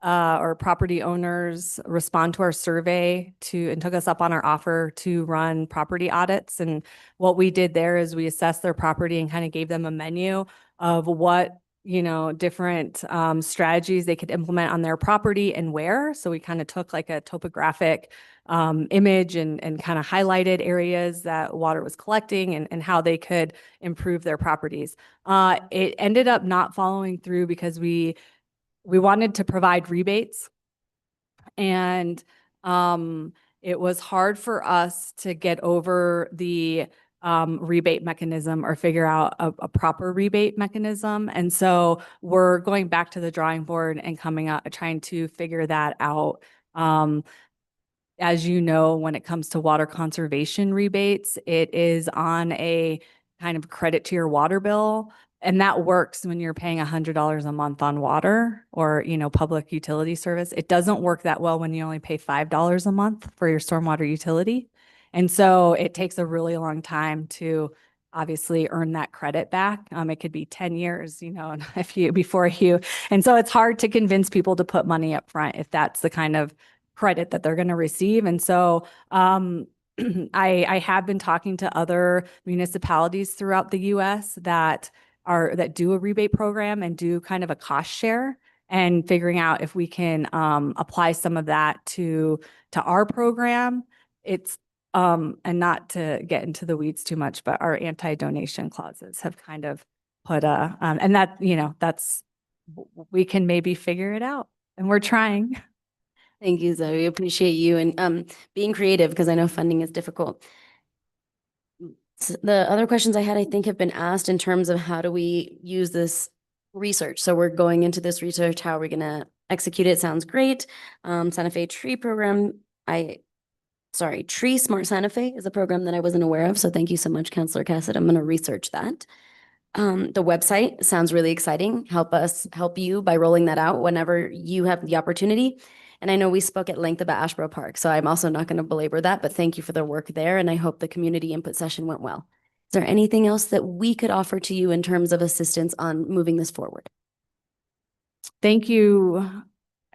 or property owners respond to our survey and took us up on our offer to run property audits. And what we did there is we assessed their property and kind of gave them a menu of what, different strategies they could implement on their property and where. So we kind of took like a topographic image and kind of highlighted areas that water was collecting and how they could improve their properties. It ended up not following through because we wanted to provide rebates, and it was hard for us to get over the rebate mechanism or figure out a proper rebate mechanism. And so we're going back to the drawing board and trying to figure that out. As you know, when it comes to water conservation rebates, it is on a kind of credit to your water bill. And that works when you're paying $100 a month on water or, public utility service. It doesn't work that well when you only pay $5 a month for your stormwater utility. And so it takes a really long time to obviously earn that credit back. It could be 10 years, and so it's hard to convince people to put money up front if that's the kind of credit that they're going to receive. And so, I have been talking to other municipalities throughout the US that do a rebate program and do kind of a cost share, and figuring out if we can apply some of that to our program. It's and not to get into the weeds too much, but our anti-donation clauses have kind of put and that, we can maybe figure it out, and we're trying. Thank you, Zoe. Appreciate you and being creative because I know funding is difficult. The other questions I had, I think, have been asked in terms of how do we use this research. So we're going into this research, how are we going to execute it? Sounds great. Santa Fe Tree Program, Tree Smart Santa Fe is a program that I wasn't aware of. So thank you so much, Counselor Cassett. I'm going to research that. The website sounds really exciting. Help you by rolling that out whenever you have the opportunity. And I know we spoke at length about Ashboro Park, so I'm also not going to belabor that, but thank you for the work there. And I hope the community input session went well. Is there anything else that we could offer to you in terms of assistance on moving this forward? Thank you,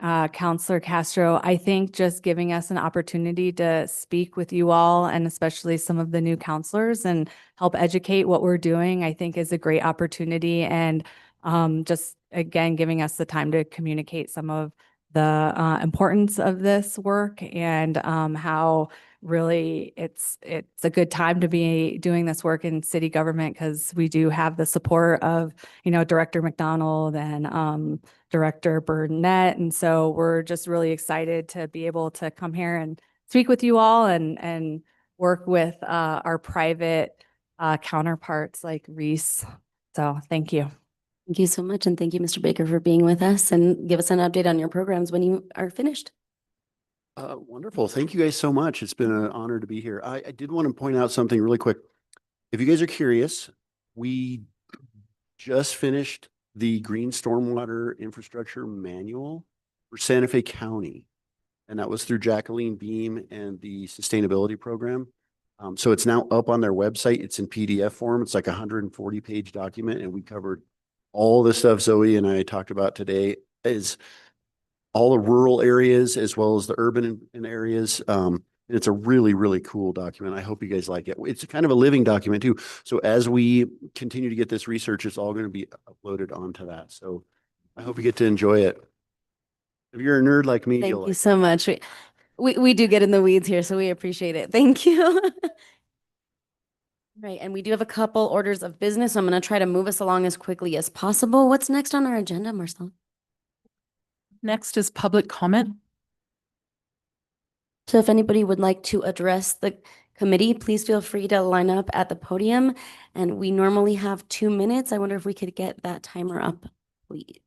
Counselor Castro. I think just giving us an opportunity to speak with you all, and especially some of the new counselors, and help educate what we're doing, I think is a great opportunity. And just again, giving us the time to communicate some of the importance of this work, and how really it's a good time to be doing this work in city government, because we do have the support of, Director McDonald and Director Burnett. And so we're just really excited to be able to come here and speak with you all and work with our private counterparts like Reese. So thank you. Thank you so much. And thank you, Mr. Baker, for being with us, and give us an update on your programs when you are finished. Wonderful. Thank you guys so much. It's been an honor to be here. I did want to point out something really quick. If you guys are curious, we just finished the Green Stormwater Infrastructure Manual for Santa Fe County. And that was through Jacqueline Beam and the Sustainability Program. So it's now up on their website. It's in PDF form. It's like a 140-page document, and we covered all the stuff Zoe and I talked about today, is all the rural areas as well as the urban areas. It's a really, really cool document. I hope you guys like it. It's kind of a living document too. So as we continue to get this research, it's all going to be uploaded onto that. So I hope you get to enjoy it. If you're a nerd like me, Thank you'll you like it. so much. We do get in the weeds here, so we appreciate it. Thank you. Right, and we do have a couple orders of business. I'm going to try to move us along as quickly as possible. What's next on our agenda, Marcel? Next is public comment. So if anybody would like to address the committee, please feel free to line up at the podium. And we normally have 2 minutes. I wonder if we could get that timer up, please.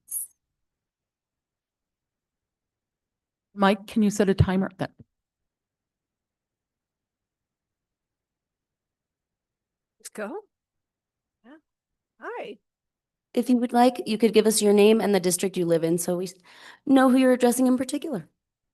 Mike, can you set a timer? Let's go. Yeah. Hi. If you would like, you could give us your name and the district you live in so we know who you're addressing in particular.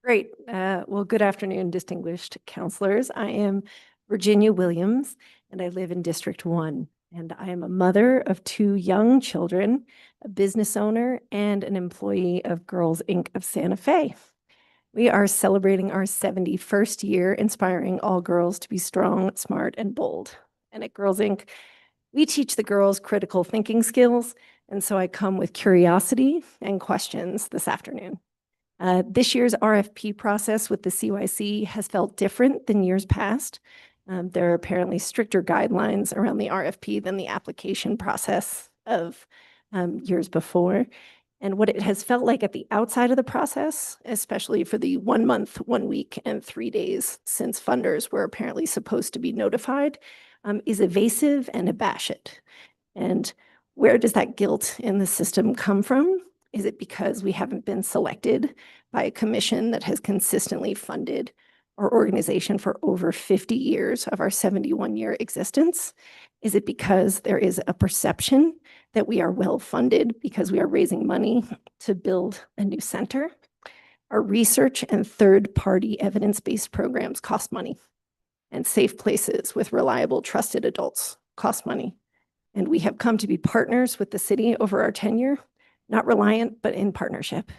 Great. Well, good afternoon, distinguished counselors. I am Virginia Williams, and I live in District 1. And I am a mother of 2 young children, a business owner, and an employee of Girls Inc. of Santa Fe. We are celebrating our 71st year, inspiring all girls to be strong, smart, and bold. And at Girls Inc., we teach the girls critical thinking skills. And so I come with curiosity and questions this afternoon. This year's RFP process with the CYC has felt different than years past. There are apparently stricter guidelines around the RFP than the application process of years before. And what it has felt like at the outside of the process, especially for the 1 month, 1 week, and 3 days since funders were apparently supposed to be notified, is evasive and abashed. And where does that guilt in the system come from? Is it because we haven't been selected by a commission that has consistently funded our organization for over 50 years of our 71-year existence? Is it because there is a perception that we are well-funded because we are raising money to build a new center? Our research and third-party evidence-based programs cost money, and safe places with reliable, trusted adults cost money. And we have come to be partners with the city over our tenure, not reliant, but in partnership.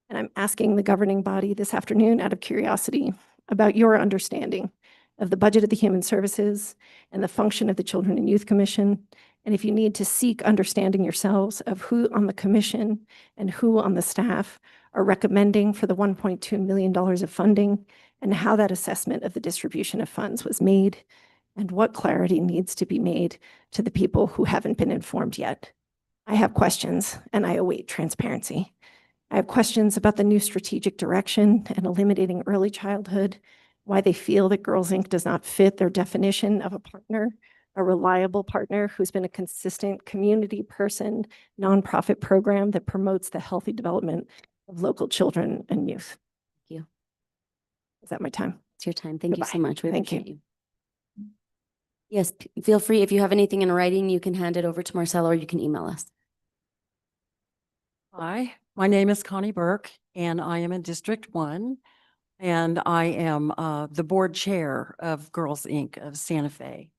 And I'm asking the governing body this afternoon out of curiosity about your understanding of the budget of the Human Services and the function of the Children and Youth Commission. And if you need to seek understanding yourselves of who on the commission and who on the staff are recommending for the $1.2 million of funding, and how that assessment of the distribution of funds was made, and what clarity needs to be made to the people who haven't been informed yet. I have questions, and I await transparency. I have questions about the new strategic direction and eliminating early childhood, why they feel that Girls Inc. does not fit their definition of a partner, a reliable partner who's been a consistent community person, nonprofit program that promotes the healthy development of local children and youth. Thank you. Is that my time? It's your time. Thank you so Goodbye. much. We Thank you. appreciate you. Yes, feel free. If you have anything in writing, you can hand it over to Marcella or you can email us. Hi, my name is Connie Burke, and I am in District 1, and I am the board chair of Girls Inc. of Santa Fe.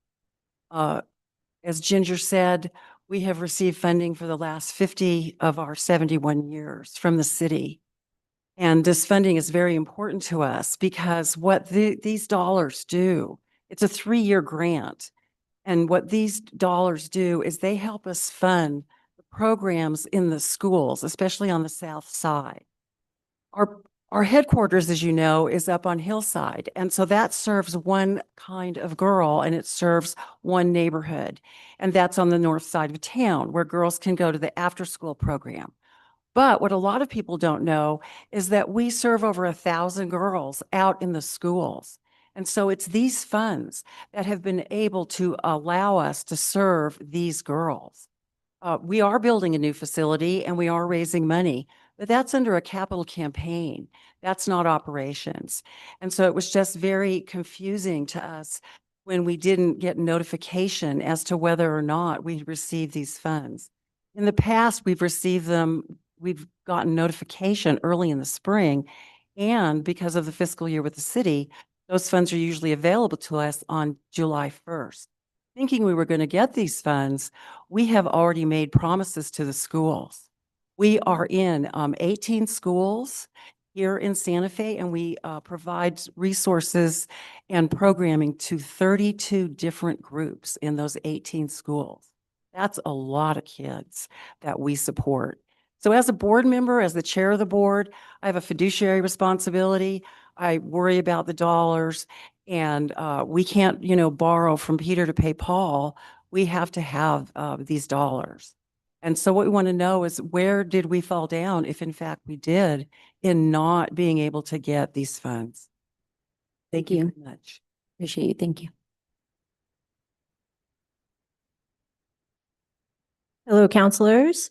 As Ginger said, we have received funding for the last 50 of our 71 years from the city. And this funding is very important to us because what these dollars do, it's a 3-year grant. And what these dollars do is they help us fund programs in the schools, especially on the south side. Our headquarters, as you know, is up on Hillside. And so that serves one kind of girl and it serves one neighborhood. And that's on the north side of town where girls can go to the after-school program. But what a lot of people don't know is that we serve over 1,000 girls out in the schools. And so it's these funds that have been able to allow us to serve these girls. We are building a new facility and we are raising money, but that's under a capital campaign. That's not operations. And so it was just very confusing to us when we didn't get notification as to whether or not we received these funds. In the past, we've received them, we've gotten notification early in the spring, and because of the fiscal year with the city, those funds are usually available to us on July 1st. Thinking we were going to get these funds, we have already made promises to the schools. We are in 18 schools here in Santa Fe, and we provide resources and programming to 32 different groups in those 18 schools. That's a lot of kids that we support. So as a board member, as the chair of the board, I have a fiduciary responsibility. I worry about the dollars. And we can't, borrow from Peter to pay Paul. We have to have these dollars. And so what we want to know is where did we fall down, if in fact we did, in not being able to get these funds? Thank you very much. Appreciate you. Thank you. Hello, counselors.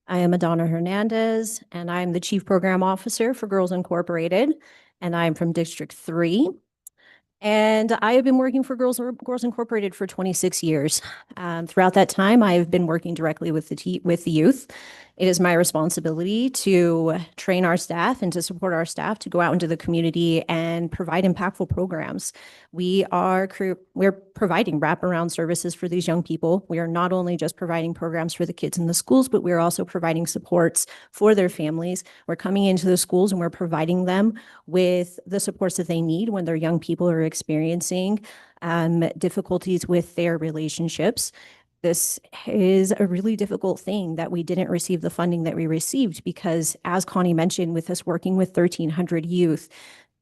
I am Adana Hernandez, and I'm the Chief Program Officer for Girls Incorporated, and I'm from District 3. And I have been working for Girls Incorporated for 26 years. Throughout that time, I have been working directly with the youth. It is my responsibility to train our staff and to support our staff to go out into the community and provide impactful programs. We're providing wraparound services for these young people. We are not only just providing programs for the kids in the schools, but we're also providing supports for their families. We're coming into the schools and we're providing them with the supports that they need when their young people are experiencing difficulties with their relationships. This is a really difficult thing that we didn't receive the funding that we received because, as Connie mentioned, with us working with 1,300 youth,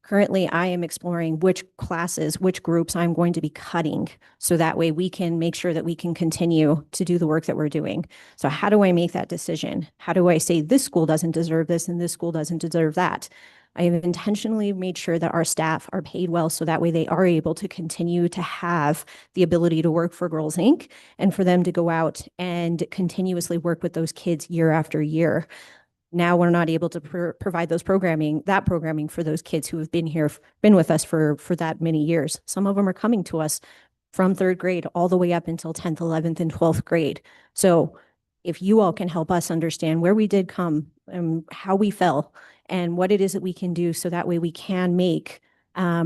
currently I am exploring which classes, which groups I'm going to be cutting so that way we can make sure that we can continue to do the work that we're doing. So how do I make that decision? How do I say this school doesn't deserve this and this school doesn't deserve that? I have intentionally made sure that our staff are paid well so that way they are able to continue to have the ability to work for Girls Inc. and for them to go out and continuously work with those kids year after year. Now we're not able to provide that programming for those kids who have been with us for that many years. Some of them are coming to us from 3rd grade all the way up until 10th, 11th, and 12th grade. So if you all can help us understand where we did come and how we fell and what it is that we can do so that way we can make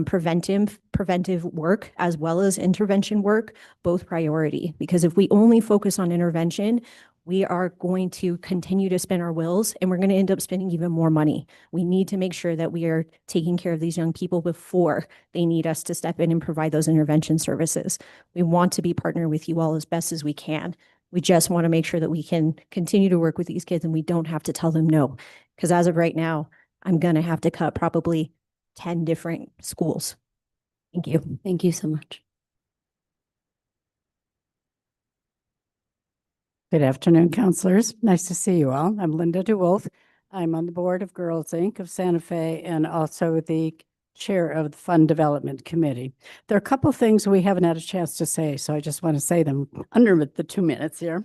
preventive work as well as intervention work both priority. Because if we only focus on intervention, we are going to continue to spin our wheels and we're going to end up spending even more money. We need to make sure that we are taking care of these young people before they need us to step in and provide those intervention services. We want to be partnered with you all as best as we can. We just want to make sure that we can continue to work with these kids and we don't have to tell them no. Because as of right now, I'm going to have to cut probably 10 different schools. Thank you. Thank you so much. Good afternoon, counselors. Nice to see you all. I'm Linda DeWolf. I'm on the board of Girls Inc. of Santa Fe and also the chair of the Fund Development Committee. There are a couple of things we haven't had a chance to say, so I just want to say them under the 2 minutes here.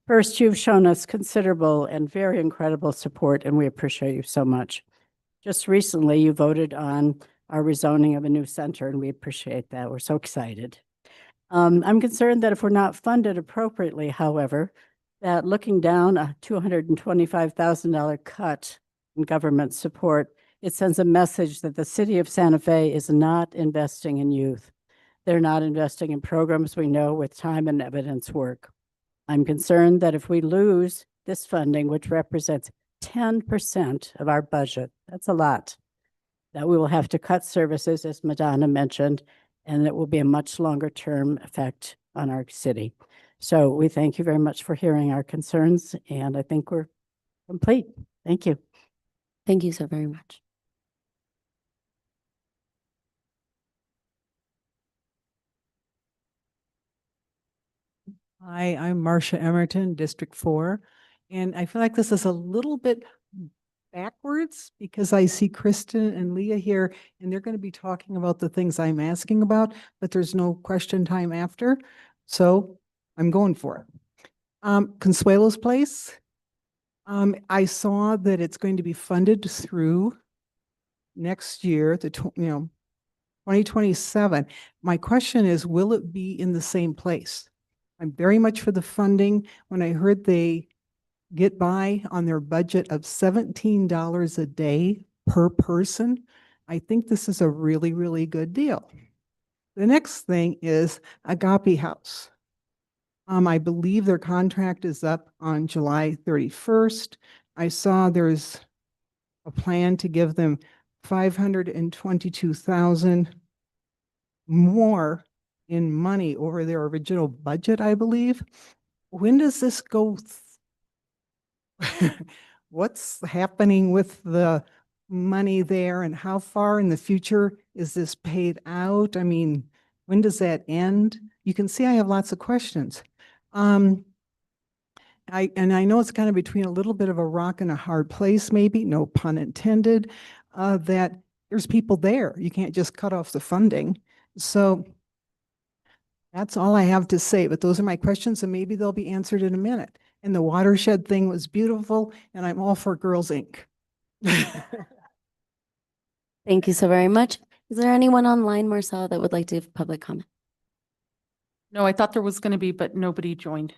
First, you've shown us considerable and very incredible support, and we appreciate you so much. Just recently, you voted on our rezoning of a new center, and we appreciate that. We're so excited. I'm concerned that if we're not funded appropriately, however, that looking down a $225,000 cut in government support, it sends a message that the city of Santa Fe is not investing in youth. They're not investing in programs we know with time and evidence work. I'm concerned that if we lose this funding, which represents 10% of our budget, that's a lot, that we will have to cut services, as Madonna mentioned, and it will be a much longer term effect on our city. So we thank you very much for hearing our concerns, and I think we're complete. Thank you. Thank you so very much. Hi, I'm Marcia Emerton, District 4, and I feel like this is a little bit backwards because I see Kristen and Leah here, and they're going to be talking about the things I'm asking about, but there's no question time after, so I'm going for it. Consuelo's Place, I saw that it's going to be funded through next year, 2027. My question is, will it be in the same place? I'm very much for the funding. When I heard they get by on their budget of $17 a day per person, I think this is a really, really good deal. The next thing is Agape House. I believe their contract is up on July 31st. I saw there's a plan to give them $522,000 more in money over their original budget, I believe. When does this go? What's happening with the money there, and how far in the future is this paid out? I mean, when does that end? You can see I have lots of questions. I know it's kind of between a little bit of a rock and a hard place, maybe, no pun intended, that there's people there. You can't just cut off the funding. So that's all I have to say, but those are my questions, and maybe they'll be answered in a minute. And the watershed thing was beautiful, and I'm all for Girls Inc. Thank you so very much. Is there anyone online, Marcel, that would like to give public comment? No, I thought there was going to be, but nobody joined.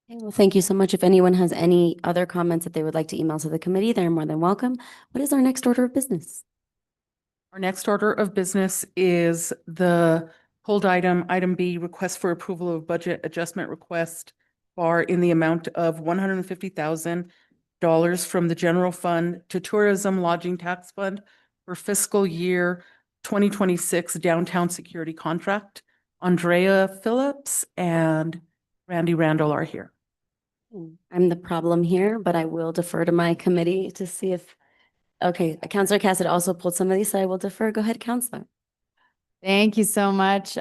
Okay, well, thank you so much. If anyone has any other comments that they would like to email to the committee, they're more than welcome. What is our next order of business? Our next order of business is the hold item B, request for approval of budget adjustment request bar in the amount of $150,000 from the general fund to tourism lodging tax fund for fiscal year 2026 downtown security contract. Andrea Phillips and Randy Randall are here. I'm the problem here, but I will defer to my committee to see if, okay, Councilor Cassidy also pulled some of these, so I will defer. Go ahead, Councilor. Thank you so much.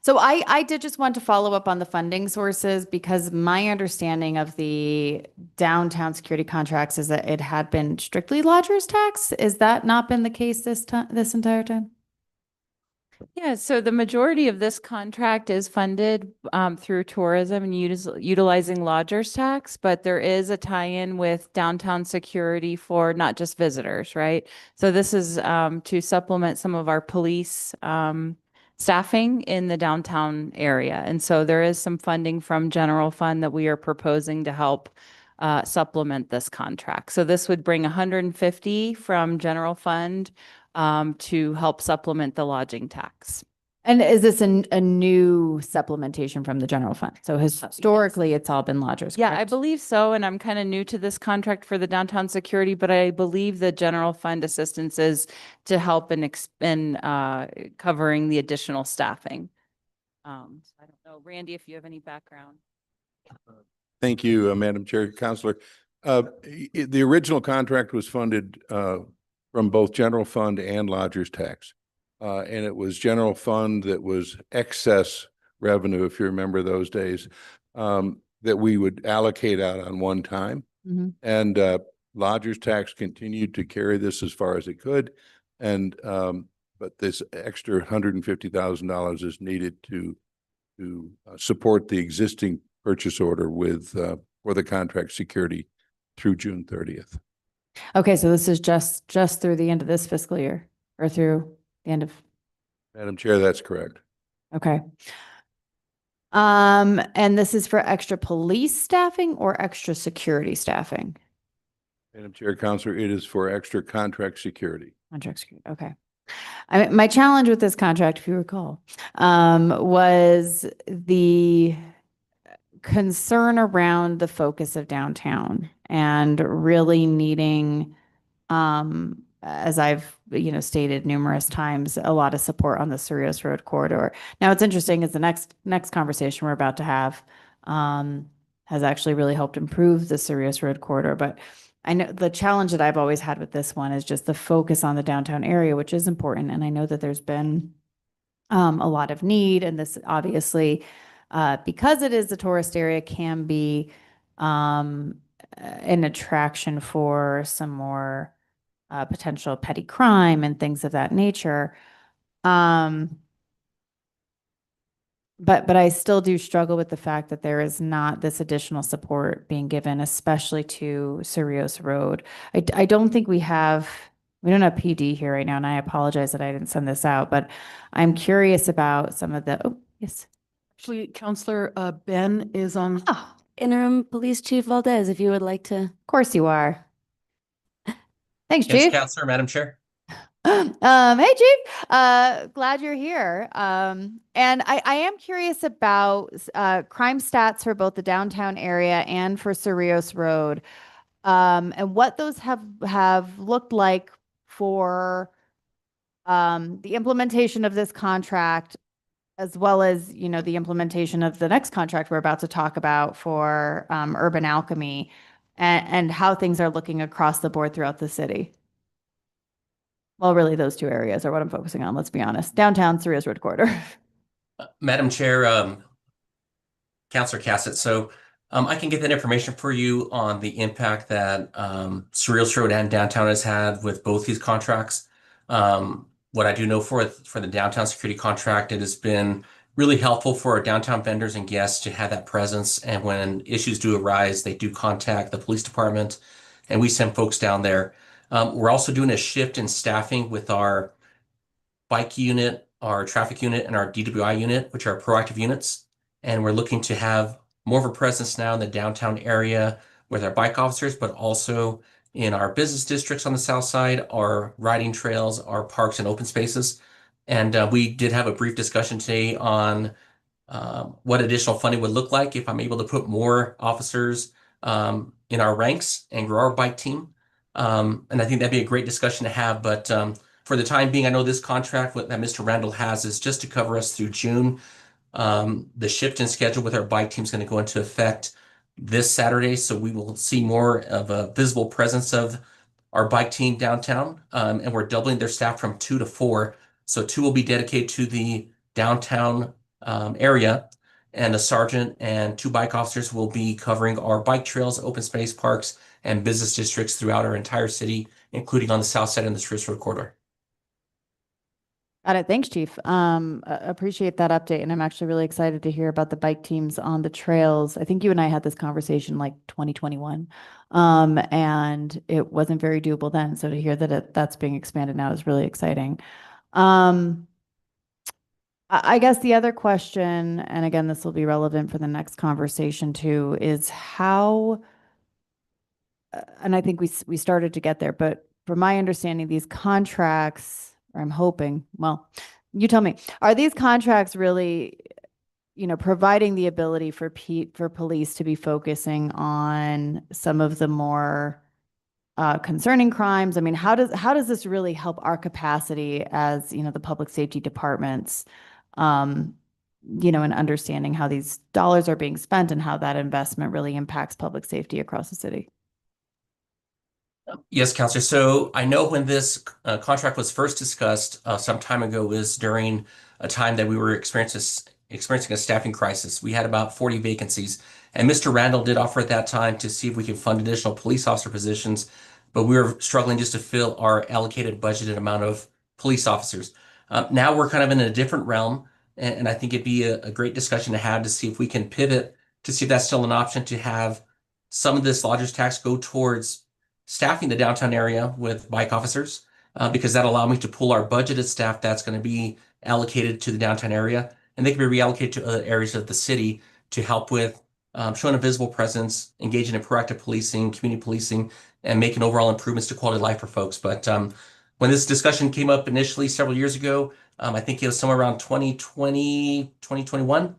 So I did just want to follow up on the funding sources, because my understanding of the downtown security contracts is that it had been strictly lodgers tax. Is that not been the case this entire time? Yeah, so the majority of this contract is funded through tourism and utilizing lodgers tax, but there is a tie-in with downtown security for not just visitors, right? So this is to supplement some of our police staffing in the downtown area. And so there is some funding from general fund that we are proposing to help supplement this contract. So this would bring 150 from general fund to help supplement the lodging tax. And is this a new supplementation from the general fund? So historically, it's all been lodgers, Yeah, I correct? believe so. And I'm kind of new to this contract for the downtown security, but I believe the general fund assistance is to help in covering the additional staffing. So I don't know, Randy, if you have any background. Thank you, Madam Chair, Councilor. The original contract was funded from both general fund and lodger's tax. And it was general fund that was excess revenue, if you remember those days, that we would allocate out on one time. Mhm. And lodger's tax continued to carry this as far as it could. And but this extra $150,000 is needed to support the existing purchase order with for the contract security through June 30th. Okay, so this is just through the end of this fiscal year or through the end of, Madam Chair, that's correct. okay. And this is for extra police staffing or extra security staffing? Madam Chair, Counselor, it is for extra contract security. Contract security, okay. I mean, my challenge with this contract, if you recall, was the concern around the focus of downtown and really needing, as I've, stated numerous times, a lot of support on the Cerritos Road corridor. Now, what's interesting is the next conversation we're about to have, has actually really helped improve the Cerritos Road corridor. But I know the challenge that I've always had with this one is just the focus on the downtown area, which is important. And I know that there's been a lot of need, and this obviously, because it is a tourist area, can be an attraction for some more potential petty crime and things of that nature. But I still do struggle with the fact that there is not this additional support being given, especially to Cerritos Road. I don't think we don't have PD here right now, and I apologize that I didn't send this out, but I'm curious about some of the, oh, yes. Actually, Counselor, Ben is on. Oh, Interim Police Chief Valdez, if you would like to. of course you are. Thanks, Yes, Chief. Counselor, Madam Chair. Hey, Chief. Glad you're here. And I am curious about crime stats for both the downtown area and for Cerritos Road, and what those have looked like for the implementation of this contract, as well as the implementation of the next contract we're about to talk about for Urban Alchemy, and how things are looking across the board throughout the city. Well, really, those two areas are what I'm focusing on, let's be honest. Downtown, Cerritos Road corridor. Madam Chair, Counselor Cassett, so I can get that information for you on the impact that Cerritos Road and downtown has had with both these contracts. What I do know for the downtown security contract, it has been really helpful for our downtown vendors and guests to have that presence. And when issues do arise, they do contact the police department, and we send folks down there. We're also doing a shift in staffing with our bike unit, our traffic unit, and our DWI unit, which are proactive units. And we're looking to have more of a presence now in the downtown area with our bike officers, but also in our business districts on the south side, our riding trails, our parks and open spaces. And we did have a brief discussion today on what additional funding would look like if I'm able to put more officers in our ranks and grow our bike team. And I think that'd be a great discussion to have. But for the time being, I know this contract that Mr. Randall has is just to cover us through June. The shift in schedule with our bike team is going to go into effect this Saturday. So we will see more of a visible presence of our bike team downtown. And we're doubling their staff from 2 to 4. So 2 will be dedicated to the downtown area. And a sergeant and 2 bike officers will be covering our bike trails, open space, parks, and business districts throughout our entire city, including on the south side and the Cerritos Road corridor. Got it. Thanks, Chief. Appreciate that update. And I'm actually really excited to hear about the bike teams on the trails. I think you and I had this conversation like 2021, and it wasn't very doable then. So to hear that that's being expanded now is really exciting. I guess the other question, and again, this will be relevant for the next conversation too, is how, and I think we started to get there, but from my understanding, these contracts, or I'm hoping, well, you tell me, are these contracts really, providing the ability for police to be focusing on some of the more concerning crimes? I mean, how does this really help our capacity as, the public safety departments, in understanding how these dollars are being spent and how that investment really impacts public safety across the city? Yes, Counselor. So I know when this contract was first discussed some time ago was during a time that we were experiencing a staffing crisis. We had about 40 vacancies, and Mr. Randall did offer at that time to see if we could fund additional police officer positions, but we were struggling just to fill our allocated budgeted amount of police officers. Now we're kind of in a different realm, and I think it'd be a great discussion to have to see if we can pivot to see if that's still an option to have some of this lodger's tax go towards staffing the downtown area with bike officers, because that'll allow me to pull our budgeted staff that's going to be allocated to the downtown area, and they can be reallocated to other areas of the city to help with showing a visible presence, engaging in proactive policing, community policing, and making overall improvements to quality of life for folks. But when this discussion came up initially several years ago, I think it was somewhere around 2020, 2021,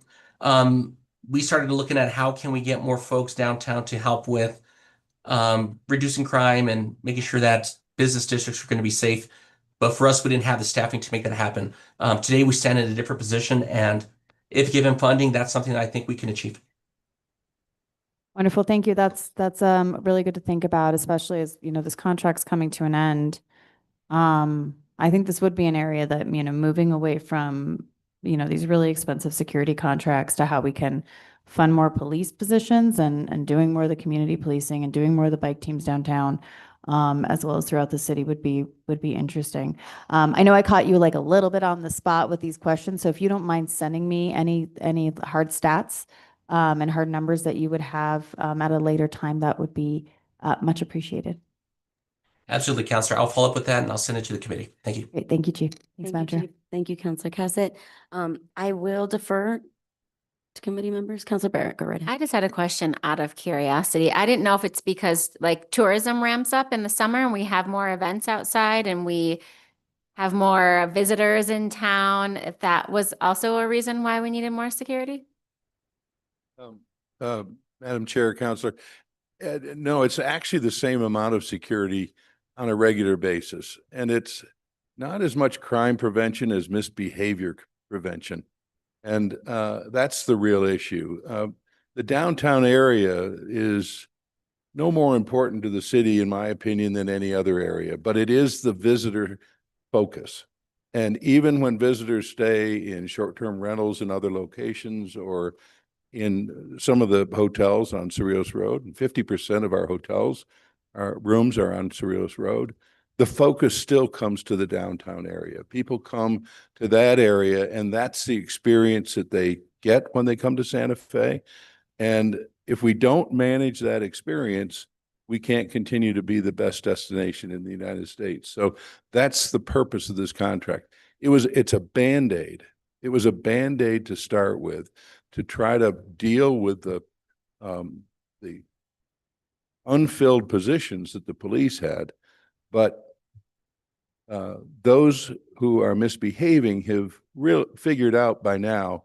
we started looking at how can we get more folks downtown to help with reducing crime and making sure that business districts are going to be safe. But for us, we didn't have the staffing to make that happen. Today, we stand in a different position, and if given funding, that's something that I think we can achieve. Wonderful. Thank you. That's really good to think about, especially as, you know, this contract's coming to an end. I think this would be an area that, you know, moving away from, you know, these really expensive security contracts to how we can fund more police positions and doing more of the community policing and doing more of the bike teams downtown, as well as throughout the city would be interesting. I know I caught you like a little bit on the spot with these questions, so if you don't mind sending me any hard stats and hard numbers that you would have at a later time, that would be much appreciated. Absolutely, Counselor. I'll follow up with that and I'll send it to the committee. Thank you. Great. Thank you, Chief. Thanks, Thank Madam you, Chair. Chief. Thank you, Counselor Cassett. I will defer to committee members. Counselor Barrett, go right ahead. I just had a question out of curiosity. I didn't know if it's because like tourism ramps up in the summer and we have more events outside and we have more visitors in town, if that was also a reason why we needed more security? Madam Chair, Counselor, no, it's actually the same amount of security on a regular basis. And it's not as much crime prevention as misbehavior prevention. And that's the real issue. The downtown area is no more important to the city, in my opinion, than any other area, but it is the visitor focus. And even when visitors stay in short-term rentals in other locations or in some of the hotels on Cerrillos Road, and 50% of our hotels, our rooms are on Cerrillos Road, the focus still comes to the downtown area. People come to that area, and that's the experience that they get when they come to Santa Fe. And if we don't manage that experience, we can't continue to be the best destination in the United States. So that's the purpose of this contract. It's a Band-Aid. It was a Band-Aid to start with, to try to deal with the unfilled positions that the police had. But those who are misbehaving have figured out by now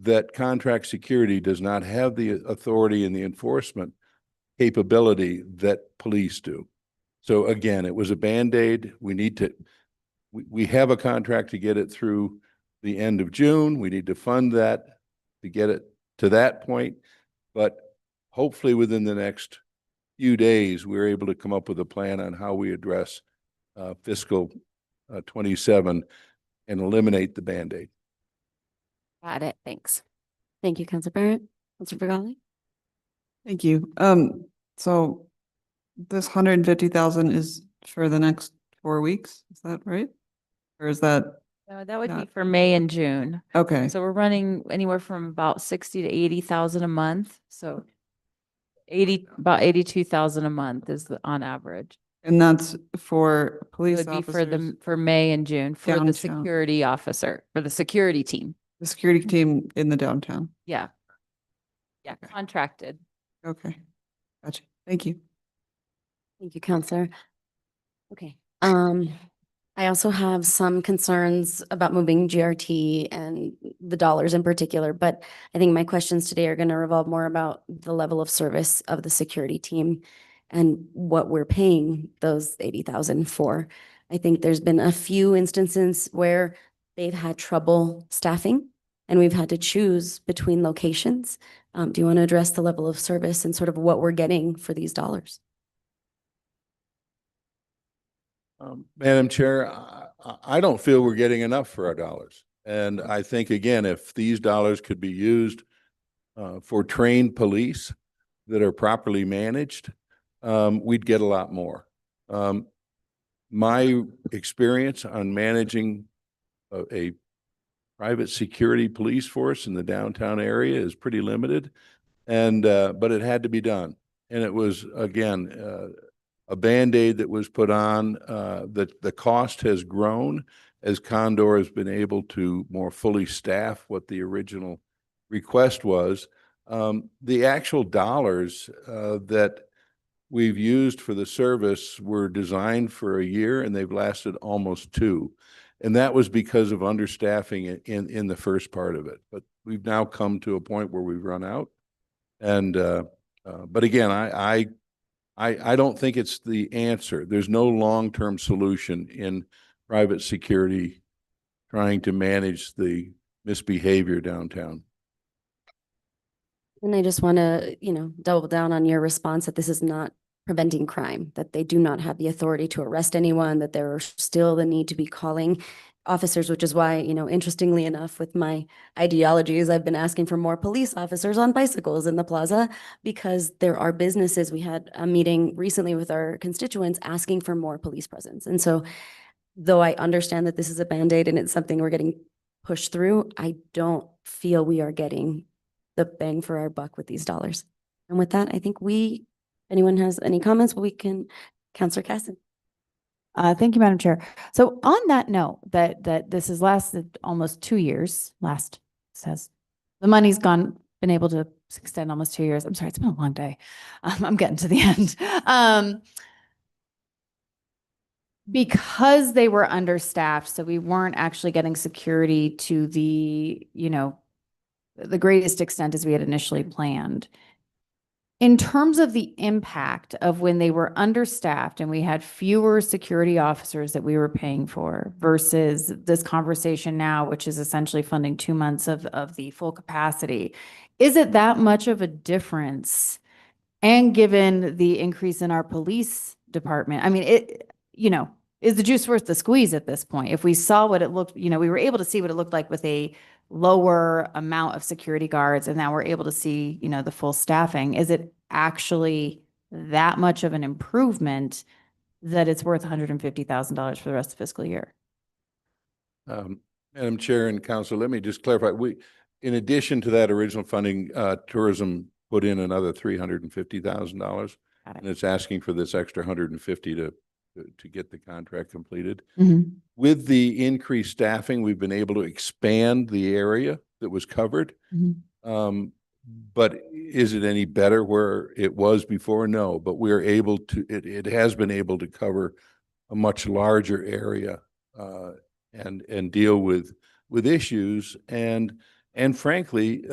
that contract security does not have the authority and the enforcement capability that police do. So again, it was a Band-Aid. We have a contract to get it through the end of June. We need to fund that to get it to that point. But hopefully within the next few days, we're able to come up with a plan on how we address fiscal 27 and eliminate the Band-Aid. Got it. Thanks. Thank you, Counselor Barrett. Counselor Bergali? Thank you. So this 150,000 is for the next 4 weeks, is that right? Or is that? No, that would be not- for May and June. Okay, So we're running anywhere from about 60 to 80,000 a month. So about 82,000 a month is on average. and that's for It police would be for officers, for May and June for the Downtown. security officer, for the security team. the security team in the downtown. Yeah. Yeah, contracted. Okay, gotcha. Thank you. Thank you, Counselor. Okay. I also have some concerns about moving GRT and the dollars in particular, but I think my questions today are going to revolve more about the level of service of the security team and what we're paying those 80,000 for. I think there's been a few instances where they've had trouble staffing and we've had to choose between locations. Do you want to address the level of service and sort of what we're getting for these dollars? Madam Chair, I don't feel we're getting enough for our dollars. And I think, again, if these dollars could be used for trained police that are properly managed, we'd get a lot more. My experience on managing a private security police force in the downtown area is pretty limited, and but it had to be done. And it was, again, a Band-Aid that was put on. The cost has grown as Condor has been able to more fully staff what the original request was. The actual dollars that we've used for the service were designed for a year, and they've lasted almost 2. And that was because of understaffing in the first part of it. But we've now come to a point where we've run out. And but again, I don't think it's the answer. There's no long-term solution in private security trying to manage the misbehavior downtown. And I just want to, double down on your response that this is not preventing crime, that they do not have the authority to arrest anyone, that there are still the need to be calling officers, which is why, interestingly enough, with my ideologies, I've been asking for more police officers on bicycles in the plaza, because there are businesses. We had a meeting recently with our constituents asking for more police presence. And so though I understand that this is a Band-Aid and it's something we're getting pushed through, I don't feel we are getting the bang for our buck with these dollars. And with that, I think anyone has any comments, we can, Councilor Casson. Thank you, Madam Chair. So on that note, that this has lasted almost 2 years, says the money's been able to extend almost 2 years. I'm sorry, it's been a long day. I'm getting to the end. Because they were understaffed, so we weren't actually getting security to the greatest extent as we had initially planned. In terms of the impact of when they were understaffed and we had fewer security officers that we were paying for versus this conversation now, which is essentially funding 2 months of the full capacity, is it that much of a difference? And given the increase in our police department, I mean, is the juice worth the squeeze at this point? If we saw what it looked, we were able to see what it looked like with a lower amount of security guards, and now we're able to see, the full staffing. Is it actually that much of an improvement that it's worth $150,000 for the rest of the fiscal year? Madam Chair and Council, let me just clarify. In addition to that original funding, tourism put in another $350,000, and it's asking for this extra $150,000 to get the contract completed. Mm-hmm. With the increased staffing, we've been able to expand the area that was covered. Mm-hmm. But is it any better where it was before? No, but we're able to, it has been able to cover a much larger area and deal with issues. And frankly,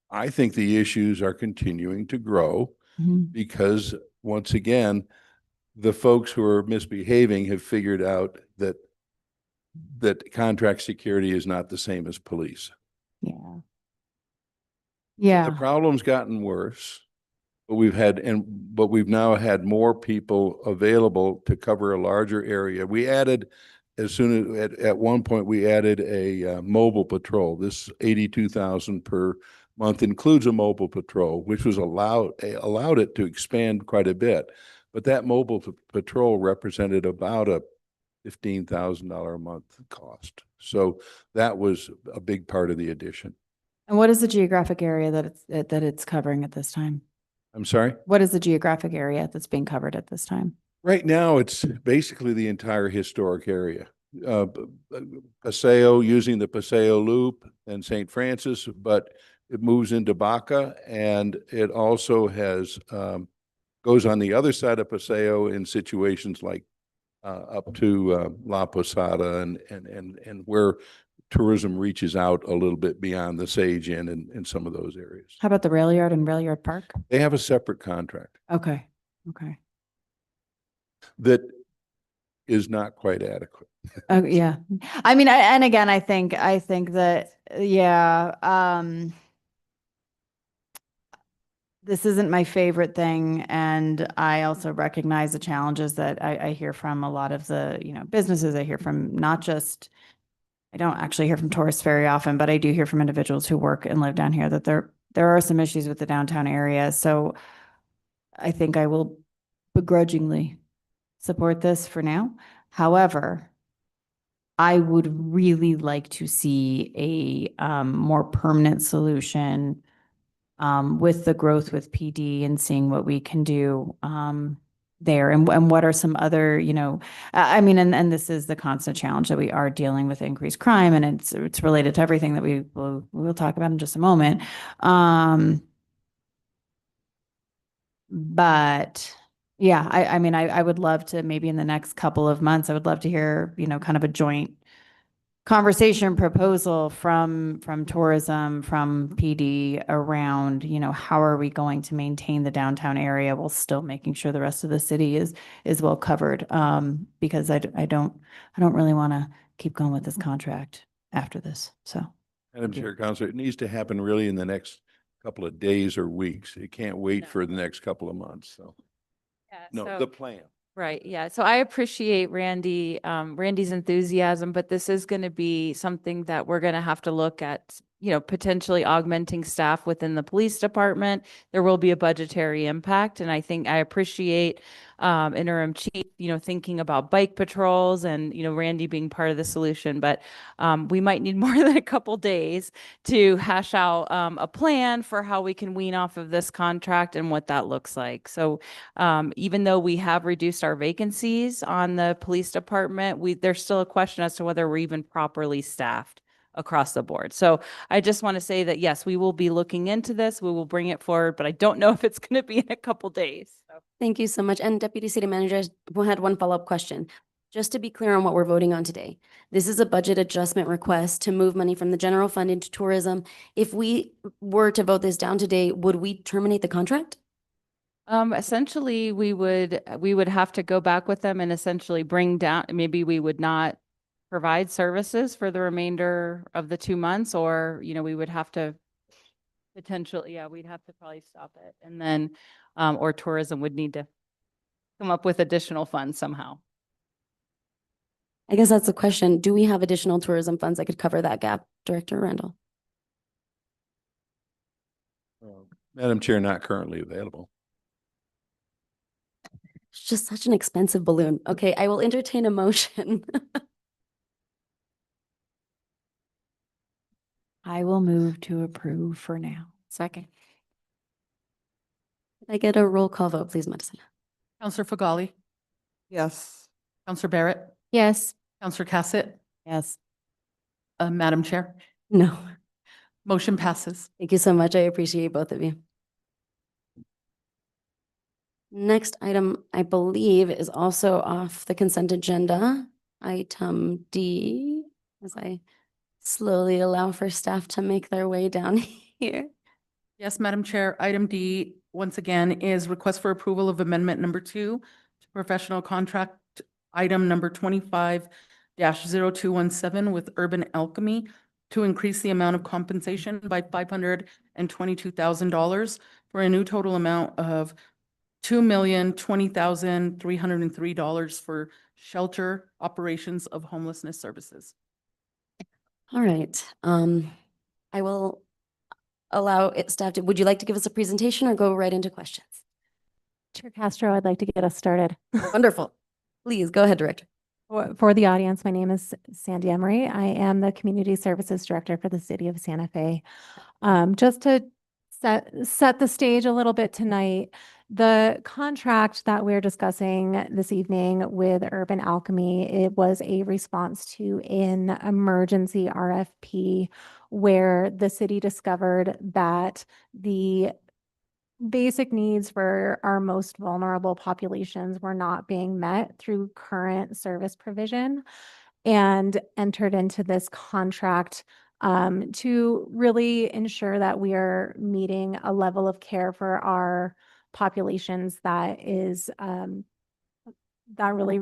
I think the issues are continuing to grow because once again, the folks who are misbehaving have figured out that contract security is not the same as police. Yeah. Yeah. The problem's gotten worse, but we've now had more people available to cover a larger area. We added, at one point, we added a mobile patrol. This 82,000 per month includes a mobile patrol, which was allowed it to expand quite a bit. But that mobile patrol represented about a $15,000 a month cost. So that was a big part of the addition. And what is the geographic area that it's covering at this time? I'm sorry? What is the geographic area that's being covered at this time? Right now, it's basically the entire historic area. Paseo, using the Paseo Loop and St. Francis, but it moves into Baca, and it also has goes on the other side of Paseo in situations like up to La Posada and where tourism reaches out a little bit beyond the Sage Inn and some of those areas. How about the rail yard and rail yard park? They have a separate contract. Okay. That is not quite adequate. Yeah. I mean, I think that, yeah, this isn't my favorite thing, and I also recognize the challenges that I hear from a lot of the, businesses. I hear from not just, I don't actually hear from tourists very often, but I do hear from individuals who work and live down here that there are some issues with the downtown area. So I think I will begrudgingly support this for now. However, I would really like to see a more permanent solution with the growth with PD and seeing what we can do there, and what are some other, I mean, and this is the constant challenge that we are dealing with increased crime, and it's related to everything that we'll talk about in just a moment. But yeah, I mean, I would love to, maybe in the next couple of months, I would love to hear, kind of a joint conversation proposal from tourism, from PD around, how are we going to maintain the downtown area while still making sure the rest of the city is well covered? Because I don't really want to keep going with this contract after this. So. Madam Chair, Councilor, it needs to happen really in the next couple of days or weeks. It can't wait for the next couple of months. So, no, the plan. Right. Yeah. So I appreciate Randy's enthusiasm, but this is going to be something that we're going to have to look at, potentially augmenting staff within the police department. There will be a budgetary impact. And I think I appreciate interim chief, thinking about bike patrols and, Randy being part of the solution, but we might need more than a couple days to hash out a plan for how we can wean off of this contract and what that looks like. So even though we have reduced our vacancies on the police department, there's still a question as to whether we're even properly staffed across the board. So I just want to say that, yes, we will be looking into this. We will bring it forward, but I don't know if it's going to be in a couple days. So. Thank you so much. And Deputy City Manager, we had one follow-up question. Just to be clear on what we're voting on today, this is a budget adjustment request to move money from the general fund into tourism. If we were to vote this down today, would we terminate the contract? Essentially, we would have to go back with them and essentially bring down, maybe we would not provide services for the remainder of the 2 months, or, we would have to potentially, we'd have to probably stop it. And then, or tourism would need to come up with additional funds somehow. I guess that's the question. Do we have additional tourism funds that could cover that gap, Director Randall? Madam Chair, not currently available. It's just such an expensive balloon. Okay, I will entertain a motion. I will move to approve for now. Second. Can I get a roll call vote, please, Medicine? Counselor Fagali, Yes. Counselor Barrett, Yes. Counselor Cassett, Yes. Madam Chair, No. motion passes. Thank you so much. I appreciate both of you. Next item, I believe, is also off the consent agenda. Item D, as I slowly allow for staff to make their way down here. Yes, Madam Chair. Item D, once again, is request for approval of amendment number 2 to professional contract item number 25-0217 with Urban Alchemy to increase the amount of compensation by $522,000 for a new total amount of $2,020,303 for shelter operations of homelessness services. All right. I will allow staff to, would you like to give us a presentation or go right into questions? Chair Castro, I'd like to get us started. Wonderful. Please go ahead, Director. For the audience, my name is Sandy Emery. I am the Community Services Director for the City of Santa Fe. Just to set the stage a little bit tonight, the contract that we're discussing this evening with Urban Alchemy, it was a response to an emergency RFP where the city discovered that the basic needs for our most vulnerable populations were not being met through current service provision, and entered into this contract to really ensure that we are meeting a level of care for our populations that is that really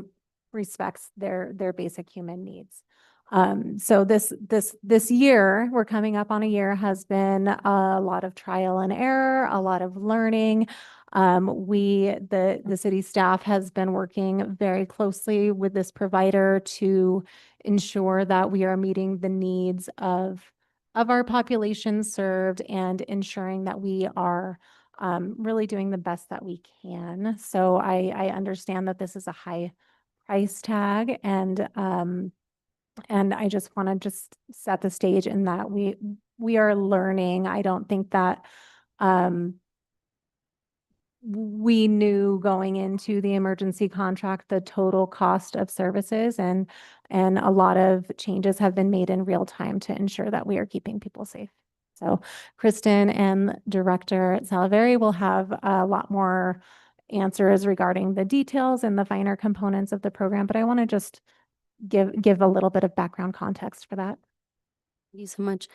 respects their basic human needs. So this year, we're coming up on a year, has been a lot of trial and error, a lot of learning. The city staff has been working very closely with this provider to ensure that we are meeting the needs of our population served and ensuring that we are really doing the best that we can. So I understand that this is a high price tag, and I just want to just set the stage in that we are learning. I don't think that we knew going into the emergency contract the total cost of services, and a lot of changes have been made in real time to ensure that we are keeping people safe. So Kristen and Director Salaveri will have a lot more answers regarding the details and the finer components of the program, but I want to just give a little bit of background context for that. Thank you so much.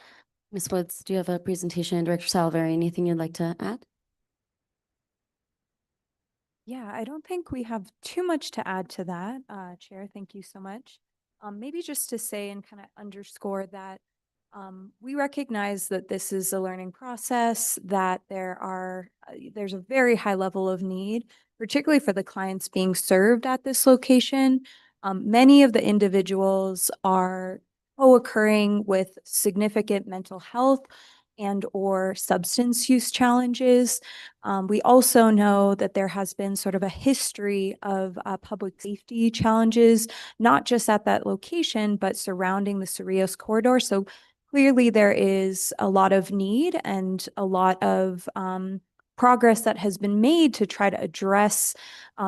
Ms. Woods, do you have a presentation? Director Salaveri, anything you'd like to add? Yeah, I don't think we have too much to add to that, Chair. Thank you so much. Maybe just to say and kind of underscore that we recognize that this is a learning process, that there's a very high level of need, particularly for the clients being served at this location. Many of the individuals are co-occurring with significant mental health and or substance use challenges. We also know that there has been sort of a history of public safety challenges, not just at that location, but surrounding the Cerrillos corridor. So clearly there is a lot of need and a lot of progress that has been made to try to address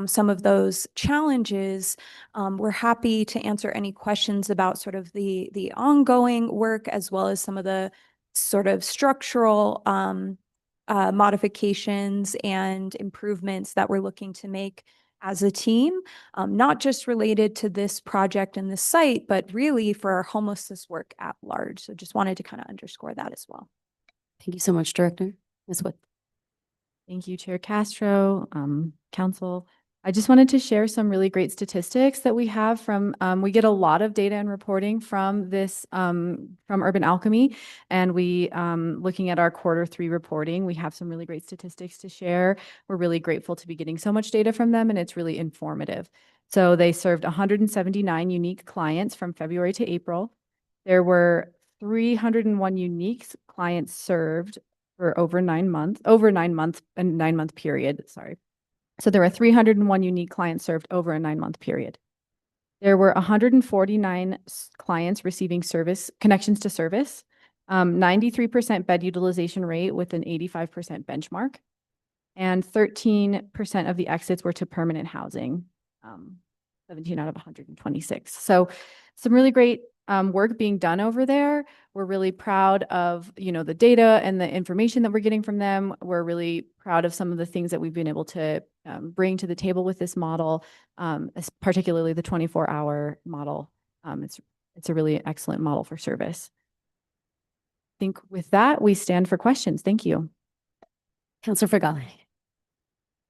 some of those challenges. We're happy to answer any questions about sort of the ongoing work, as well as some of the sort of structural modifications and improvements that we're looking to make as a team, not just related to this project and this site, but really for our homelessness work at large. So just wanted to kind of underscore that as well. Thank you so much, Director. Ms. Wood. Thank you, Chair Castro, Council. I just wanted to share some really great statistics that we have from, we get a lot of data and reporting from this, from Urban Alchemy, and we, looking at our Q3 reporting, we have some really great statistics to share. We're really grateful to be getting so much data from them, and it's really informative. So they served 179 unique clients from February to April. There were 301 unique clients served for over 9 months, a 9-month period, sorry. So there were 301 unique clients served over a 9-month period. There were 149 clients receiving service connections to service, 93% bed utilization rate with an 85% benchmark, and 13% of the exits were to permanent housing, 17 out of 126. So some really great work being done over there. We're really proud of, the data and the information that we're getting from them. We're really proud of some of the things that we've been able to bring to the table with this model, particularly the 24-hour model. It's a really excellent model for service. I think with that, we stand for questions. Thank you. Councilor Fragale.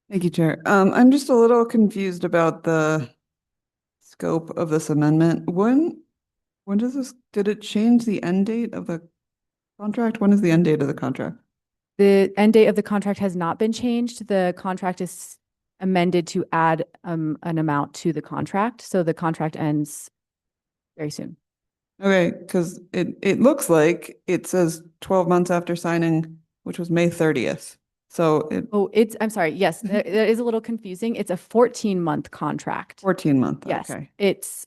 Thank you, Chair. I'm just a little confused about the scope of this amendment. When did it change the end date of the contract? When is the end date of the contract? The end date of the contract has not been changed. The contract is amended to add an amount to the contract. So the contract ends very soon. Okay, because it looks like it says 12 months after signing, which was May 30th. So I'm sorry. Yes, that is a little confusing. It's a 14-month contract. 14-month. Yes. Okay. It's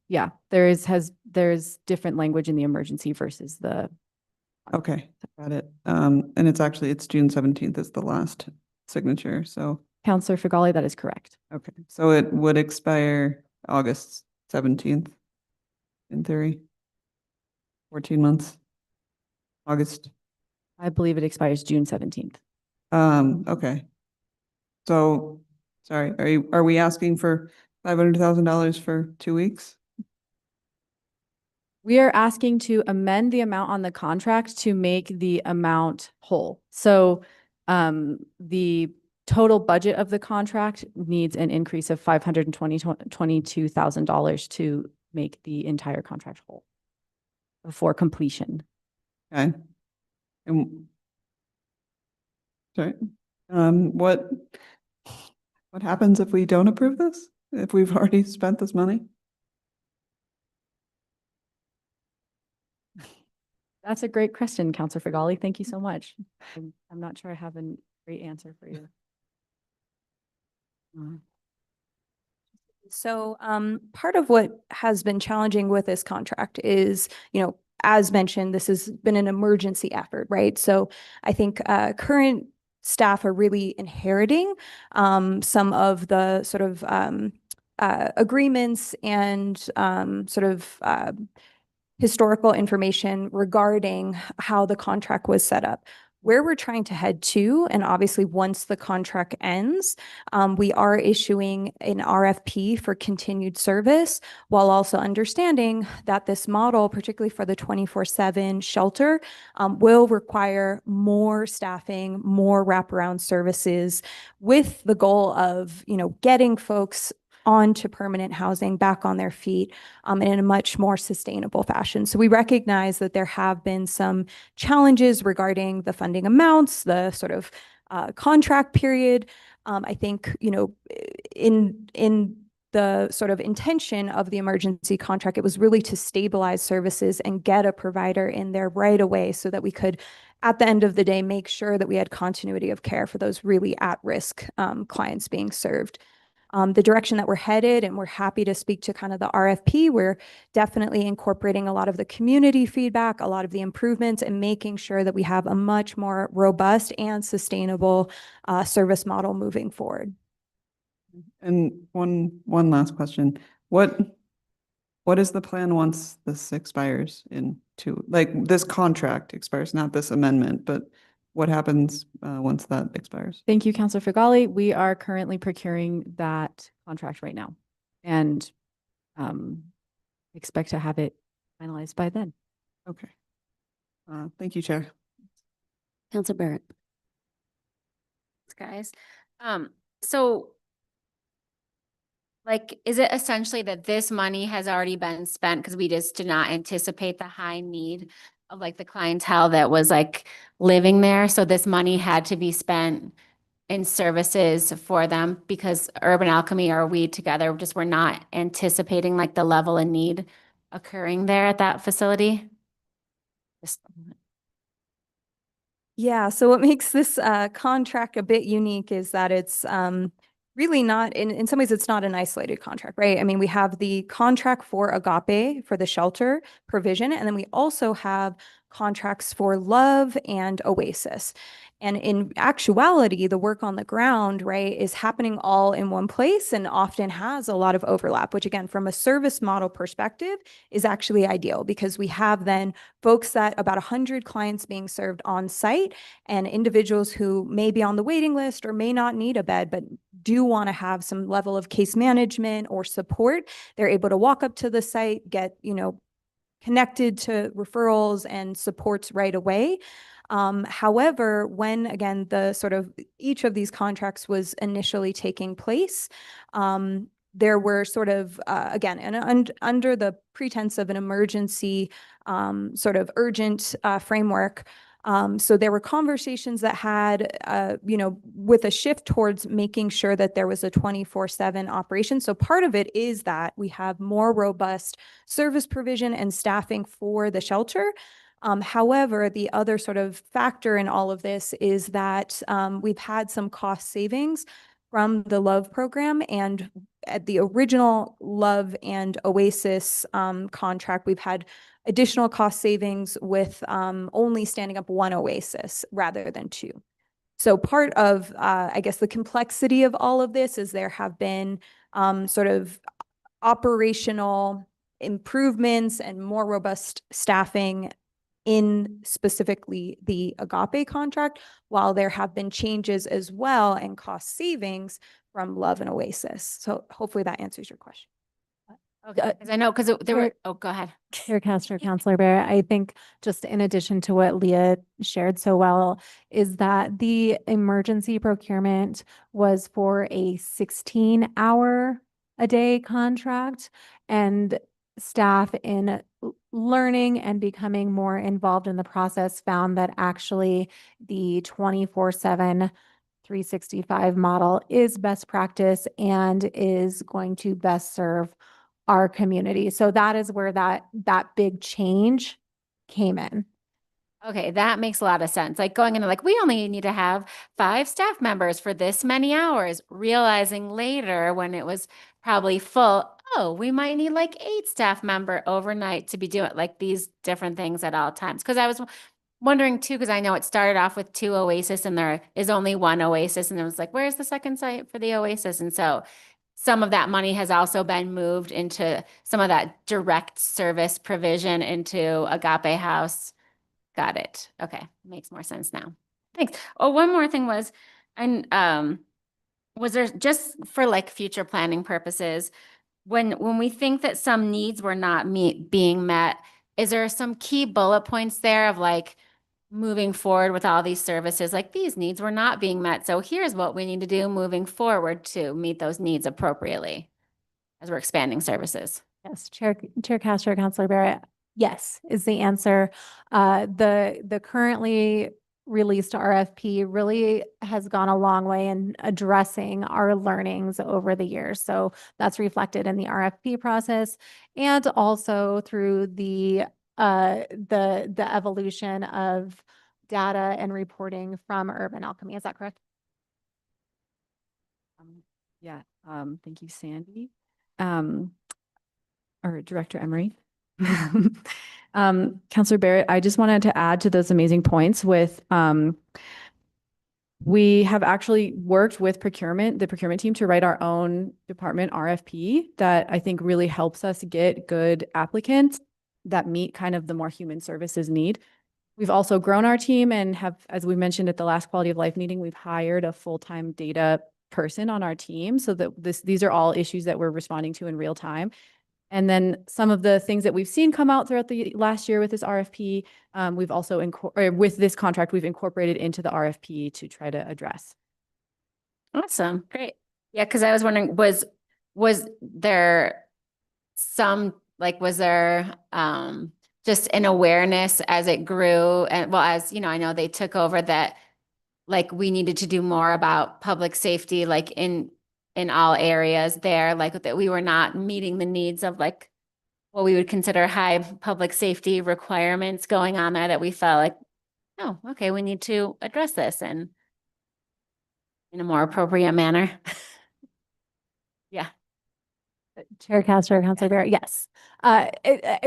yeah, there's different language in the emergency versus the. Okay, got it. And it's June 17th is the last signature. So Councilor Fragale, that is correct. okay, so it would expire August 17th in theory. 14 months. August. I believe it expires June 17th. Okay. So, sorry, are we asking for $500,000 for 2 weeks? We are asking to amend the amount on the contract to make the amount whole. So, the total budget of the contract needs an increase of $522,000 to make the entire contract whole before completion. Okay. And sorry, what happens if we don't approve this? If we've already spent this money? That's a great question, Counselor Fagali. Thank you so much. I'm not sure I have a great answer for you. So part of what has been challenging with this contract is, as mentioned, this has been an emergency effort, right? So I think current staff are really inheriting some of the sort of agreements and sort of historical information regarding how the contract was set up. Where we're trying to head to, and obviously once the contract ends, we are issuing an RFP for continued service, while also understanding that this model, particularly for the 24/7 shelter, will require more staffing, more wraparound services, with the goal of, getting folks onto permanent housing, back on their feet, and in a much more sustainable fashion. So we recognize that there have been some challenges regarding the funding amounts, the sort of contract period. I think, in the sort of intention of the emergency contract, it was really to stabilize services and get a provider in there right away so that we could, at the end of the day, make sure that we had continuity of care for those really at-risk clients being served. The direction that we're headed, and we're happy to speak to kind of the RFP, we're definitely incorporating a lot of the community feedback, a lot of the improvements, and making sure that we have a much more robust and sustainable service model moving forward. And one last question. What is the plan once this expires like this contract expires, not this amendment, but what happens once that expires? Thank you, Counselor Fagali. We are currently procuring that contract right now and expect to have it finalized by then. Okay. Thank you, Chair. Counselor Barrett. Thanks, guys. So like, is it essentially that this money has already been spent because we just did not anticipate the high need of like the clientele that was like living there? So this money had to be spent in services for them because Urban Alchemy or we together just were not anticipating like the level of need occurring there at that facility? Yeah, so what makes this contract a bit unique is that it's really not, in some ways, it's not an isolated contract, right? I mean, we have the contract for Agape for the shelter provision, and then we also have contracts for Love and Oasis. And in actuality, the work on the ground, right, is happening all in one place and often has a lot of overlap, which again, from a service model perspective, is actually ideal because we have then folks that about 100 clients being served on site and individuals who may be on the waiting list or may not need a bed, but do want to have some level of case management or support. They're able to walk up to the site, get, connected to referrals and supports right away. However, when again, the sort of each of these contracts was initially taking place, there were sort of, again, and under the pretense of an emergency sort of urgent framework. So there were conversations that had, with a shift towards making sure that there was a 24/7 operation. So part of it is that we have more robust service provision and staffing for the shelter. However, the other sort of factor in all of this is that we've had some cost savings from the Love program, and at the original Love and Oasis contract, we've had additional cost savings with only standing up one Oasis rather than two. So part of, I guess, the complexity of all of this is there have been sort of operational improvements and more robust staffing in specifically the Agape contract, while there have been changes as well and cost savings from Love and Oasis. So hopefully that answers your question. Okay, because I know, because there were, oh, go ahead. Here, Counselor Barrett, I think just in addition to what Leah shared so well, is that the emergency procurement was for a 16-hour-a-day contract. And staff in learning and becoming more involved in the process found that actually the 24/7 365 model is best practice and is going to best serve our community. So that is where that big change came in. Okay, that makes a lot of sense. Like going into like, we only need to have 5 staff members for this many hours, realizing later when it was probably full, oh, we might need like 8 staff member overnight to be doing like these different things at all times. Because I was wondering too, because I know it started off with 2 Oasis and there is only 1 Oasis. And it was like, where's the second site for the Oasis? And so some of that money has also been moved into some of that direct service provision into Agape House. Got it. Okay. Makes more sense now. Thanks. Oh, one more thing was, and was there just for like future planning purposes, when we think that some needs were not being met, is there some key bullet points there of like moving forward with all these services, like these needs were not being met. So here's what we need to do moving forward to meet those needs appropriately as we're expanding services. Yes, Chair Castro, Councilor Barrett, yes, is the answer. The currently released RFP really has gone a long way in addressing our learnings over the years. So that's reflected in the RFP process and also through the evolution of data and reporting from Urban Alchemy. Is that correct? Yeah, thank you, Sandy. Or Director Emery. Councilor Barrett, I just wanted to add to those amazing points with, we have actually worked with the procurement team to write our own department RFP that I think really helps us get good applicants that meet kind of the more human services need. We've also grown our team and have, as we mentioned at the last quality of life meeting, we've hired a full-time data person on our team so that these are all issues that we're responding to in real time. And then some of the things that we've seen come out throughout the last year with this RFP, we've also, with this contract, we've incorporated into the RFP to try to address. Awesome. Great. Yeah, because I was wondering, was there some, like, was there just an awareness as it grew? And well, as you know, I know they took over that, like, we needed to do more about public safety, like in all areas there, like that we were not meeting the needs of like what we would consider high public safety requirements going on there, that we felt like, oh, okay, we need to address this and in a more appropriate manner. Yeah. Chair Castro, Councilor Barrett, yes. I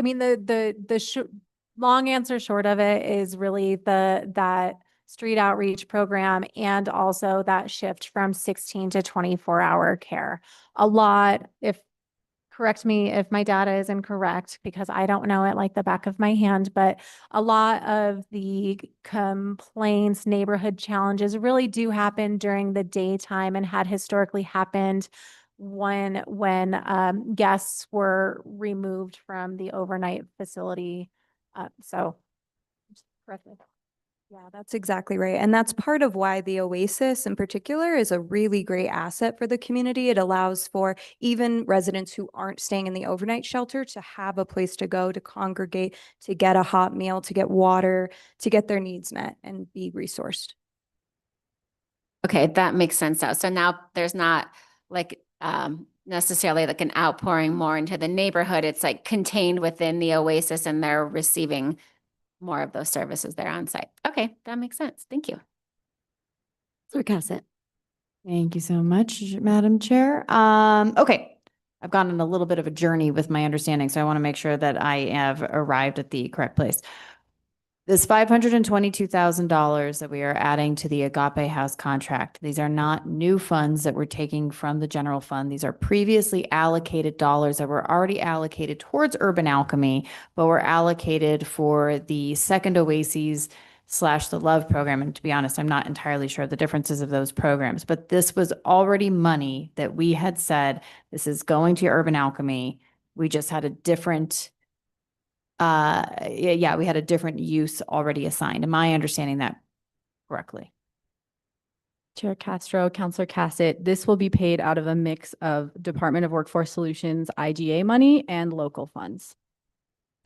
mean, the long answer short of it is really that street outreach program and also that shift from 16 to 24-hour care. A lot, correct me if my data is incorrect because I don't know it like the back of my hand, but a lot of the complaints, neighborhood challenges really do happen during the daytime and had historically happened when guests were removed from the overnight facility. So correct me. Yeah, that's exactly right. And that's part of why the Oasis in particular is a really great asset for the community. It allows for even residents who aren't staying in the overnight shelter to have a place to go, to congregate, to get a hot meal, to get water, to get their needs met and be resourced. Okay, that makes sense now. So now there's not like necessarily like an outpouring more into the neighborhood. It's like contained within the Oasis and they're receiving more of those services there on site. Okay, that makes sense. Thank you. Sir Cassett. Thank you so much, Madam Chair. Okay, I've gone on a little bit of a journey with my understanding, so I want to make sure that I have arrived at the correct place. This $522,000 that we are adding to the Agape House contract, these are not new funds that we're taking from the general fund. These are previously allocated dollars that were already allocated towards Urban Alchemy, but were allocated for the second Oasis / the Love program. And to be honest, I'm not entirely sure the differences of those programs, but this was already money that we had said, this is going to Urban Alchemy. We just had a different we had a different use already assigned. Am I understanding that correctly? Chair Castro, Counselor Cassett, this will be paid out of a mix of Department of Workforce Solutions, IGA money and local funds.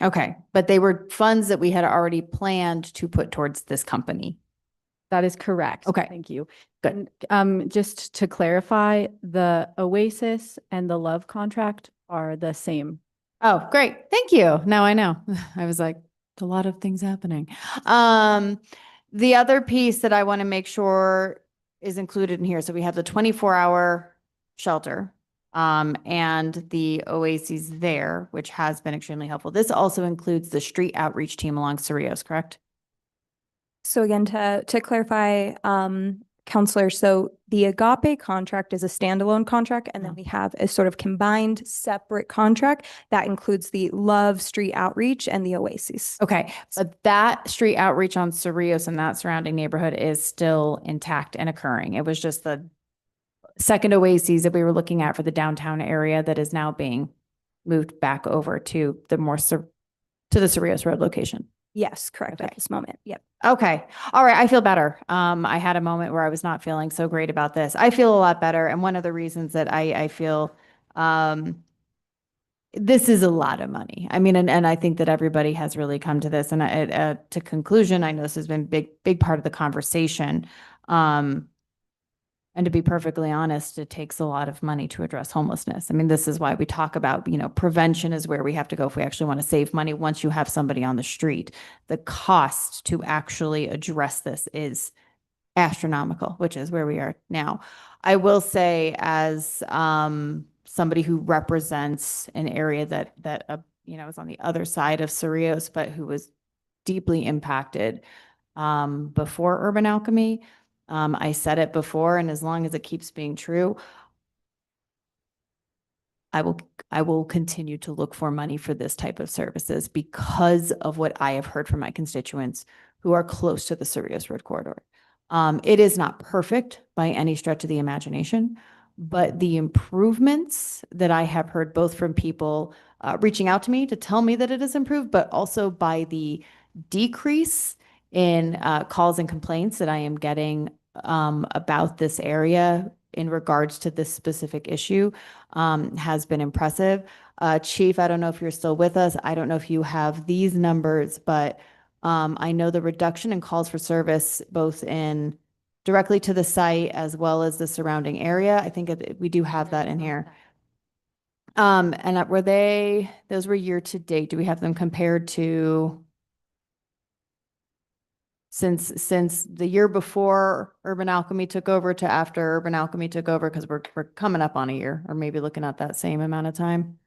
Okay, but they were funds that we had already planned to put towards this company. That is correct. Okay. Thank you. Good. And, just to clarify, the Oasis and the Love contract are the same. Oh, great. Thank you. Now I know. I was like, a lot of things happening. The other piece that I want to make sure is included in here. So we have the 24-hour shelter, and the Oases there, which has been extremely helpful. This also includes the street outreach team along Cerritos, correct? So again, to clarify, Counselor, so the Agape contract is a standalone contract, and then we have a sort of combined separate contract that includes the Love Street Outreach and the Oasis. Okay, but that street outreach on Cerritos and that surrounding neighborhood is still intact and occurring. It was just the second Oasis that we were looking at for the downtown area that is now being moved back over to the to the Cerritos Road location. Yes, correct, at this moment. Yep. Okay. All right. I feel better. I had a moment where I was not feeling so great about this. I feel a lot better. And one of the reasons that I feel, this is a lot of money. I mean, and I think that everybody has really come to this. And to conclusion, I know this has been big part of the conversation. And to be perfectly honest, it takes a lot of money to address homelessness. I mean, this is why we talk about, prevention is where we have to go if we actually want to save money. Once you have somebody on the street, the cost to actually address this is astronomical, which is where we are now. I will say, as somebody who represents an area that is on the other side of Cerritos, but who was deeply impacted before Urban Alchemy. I said it before, and as long as it keeps being true, I will continue to look for money for this type of services because of what I have heard from my constituents who are close to the Cerritos Road corridor. It is not perfect by any stretch of the imagination, but the improvements that I have heard both from people reaching out to me to tell me that it has improved, but also by the decrease in calls and complaints that I am getting about this area in regards to this specific issue has been impressive. Chief, I don't know if you're still with us. I don't know if you have these numbers, but I know the reduction in calls for service, both in directly to the site as well as the surrounding area. I think we do have that in here. And those were year to date. Do we have them compared to since the year before Urban Alchemy took over to after Urban Alchemy took over? Because we're coming up on a year, or maybe looking at that same amount of time.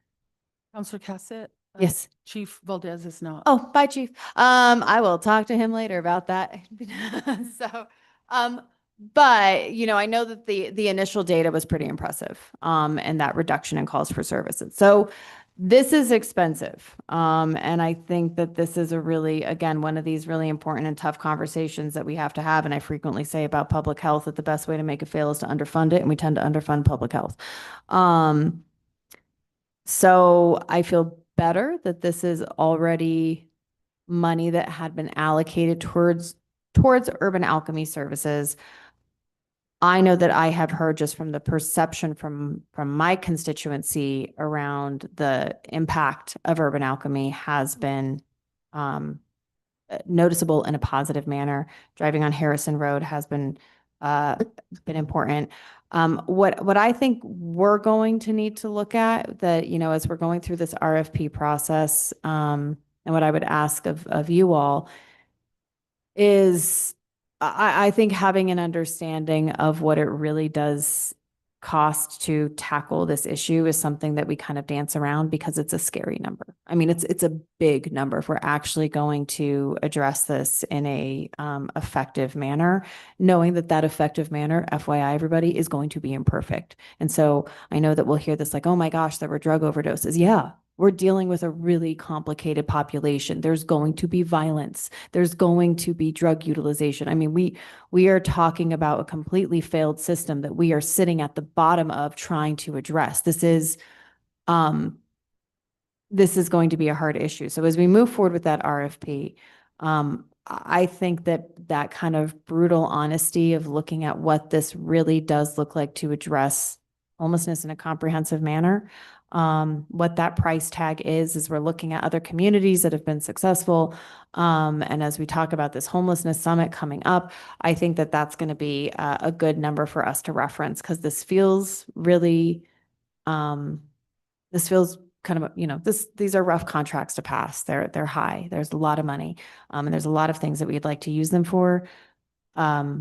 Counselor Cassett? Yes. Chief Valdez is not. Oh, bye, Chief. I will talk to him later about that. So, but I know that the initial data was pretty impressive, and that reduction in calls for services. So this is expensive. And I think that this is again, one of these really important and tough conversations that we have to have. And I frequently say about public health that the best way to make it fail is to underfund it. And we tend to underfund public health. So I feel better that this is already money that had been allocated towards Urban Alchemy services. I know that I have heard just from the perception from my constituency around the impact of Urban Alchemy has been noticeable in a positive manner. Driving on Harrison Road has been important. What I think we're going to need to look at that, as we're going through this RFP process, and what I would ask of you all is, I think having an understanding of what it really does cost to tackle this issue is something that we kind of dance around because it's a scary number. I mean, it's a big number if we're actually going to address this in a effective manner, knowing that effective manner, FYI, everybody, is going to be imperfect. And so I know that we'll hear this like, oh my gosh, there were drug overdoses. Yeah. We're dealing with a really complicated population. There's going to be violence. There's going to be drug utilization. I mean, we are talking about a completely failed system that we are sitting at the bottom of trying to address. This is going to be a hard issue. So as we move forward with that RFP, I think that that kind of brutal honesty of looking at what this really does look like to address homelessness in a comprehensive manner. What that price tag is we're looking at other communities that have been successful. And as we talk about this homelessness summit coming up, I think that that's going to be a good number for us to reference because this feels really, this feels kind of, these are rough contracts to pass. They're high. There's a lot of money. And there's a lot of things that we'd like to use them for. But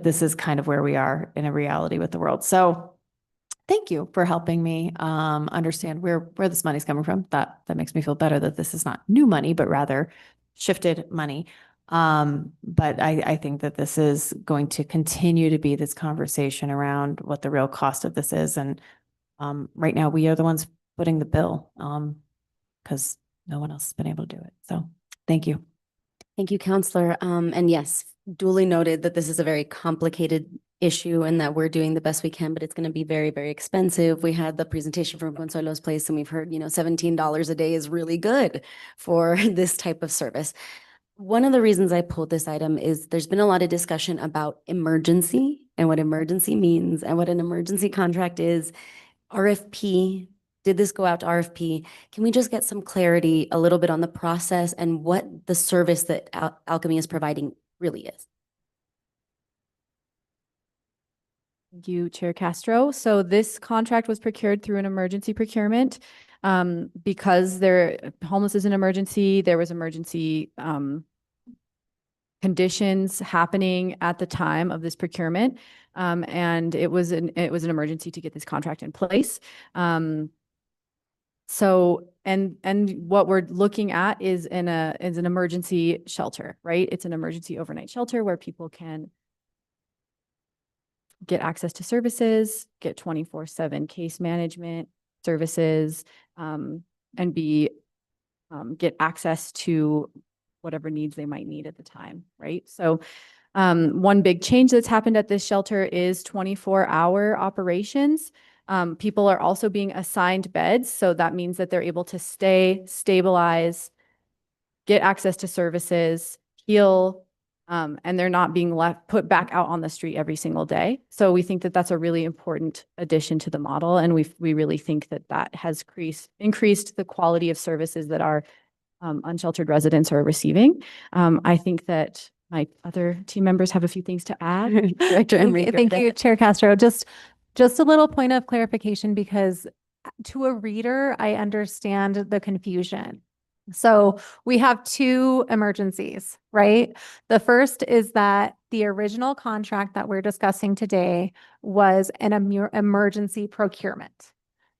this is kind of where we are in a reality with the world. So thank you for helping me understand where this money's coming from. That makes me feel better that this is not new money, but rather shifted money. But I think that this is going to continue to be this conversation around what the real cost of this is. And right now we are the ones footing the bill because no one else has been able to do it. So thank you. Thank you, Counselor. And yes, duly noted that this is a very complicated issue and that we're doing the best we can, but it's going to be very, very expensive. We had the presentation from Consuelo's Place and we've heard, $17 a day is really good for this type of service. One of the reasons I pulled this item is there's been a lot of discussion about emergency and what emergency means and what an emergency contract is. RFP, did this go out to RFP? Can we just get some clarity a little bit on the process and what the service that Alchemy is providing really is? Thank you, Chair Castro. So this contract was procured through an emergency procurement. Because homeless is an emergency, there was emergency conditions happening at the time of this procurement. And it was an emergency to get this contract in place. So, and what we're looking at is an emergency shelter, right? It's an emergency overnight shelter where people can get access to services, get 24/7 case management services, and get access to whatever needs they might need at the time, right? So one big change that's happened at this shelter is 24-hour operations. People are also being assigned beds, so that means that they're able to stay, stabilize, get access to services, heal, and they're not being put back out on the street every single day. So we think that that's a really important addition to the model, and we really think that that has increased the quality of services that our unsheltered residents are receiving. I think that my other team members have a few things to add. Director Emery. Thank you, Chair Castro. Just a little point of clarification because to a reader, I understand the confusion. So we have two emergencies, right? The first is that the original contract that we're discussing today was an emergency procurement.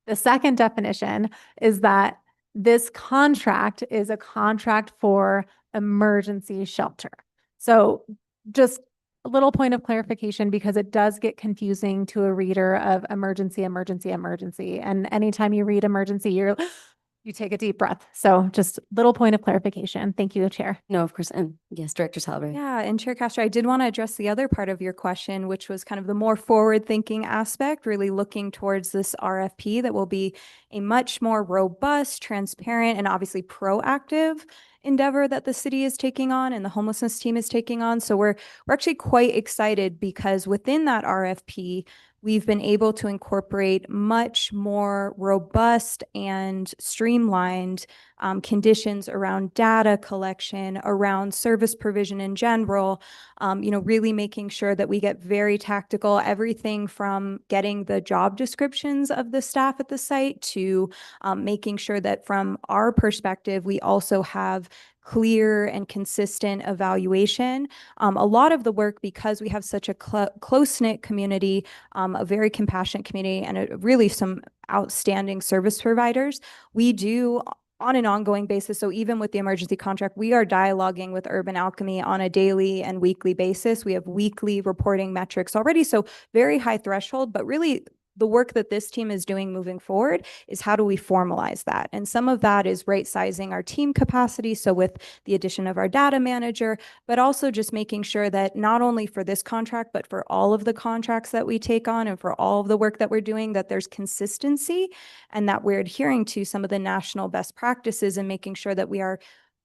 The second definition is that this contract is a contract for emergency shelter. So just a little point of clarification because it does get confusing to a reader of emergency. And anytime you read emergency, you take a deep breath. So just little point of clarification. Thank you, Chair. No, of course. And yes, Director Salve. Yeah, and Chair Castro, I did want to address the other part of your question, which was kind of the more forward-thinking aspect, really looking towards this RFP that will be a much more robust, transparent, and obviously proactive endeavor that the city is taking on and the homelessness team is taking on. So we're actually quite excited because within that RFP, we've been able to incorporate much more robust and streamlined conditions around data collection, around service provision in general, really making sure that we get very tactical, everything from getting the job descriptions of the staff at the site to making sure that from our perspective, we also have clear and consistent evaluation. A lot of the work, because we have such a close-knit community, a very compassionate community, and really some outstanding service providers, we do on an ongoing basis. So even with the emergency contract, we are dialoguing with Urban Alchemy on a daily and weekly basis. We have weekly reporting metrics already, so very high threshold, but really the work that this team is doing moving forward is how do we formalize that? And some of that is right sizing our team capacity. So with the addition of our data manager, but also just making sure that not only for this contract, but for all of the contracts that we take on and for all of the work that we're doing, that there's consistency and that we're adhering to some of the national best practices and making sure that we are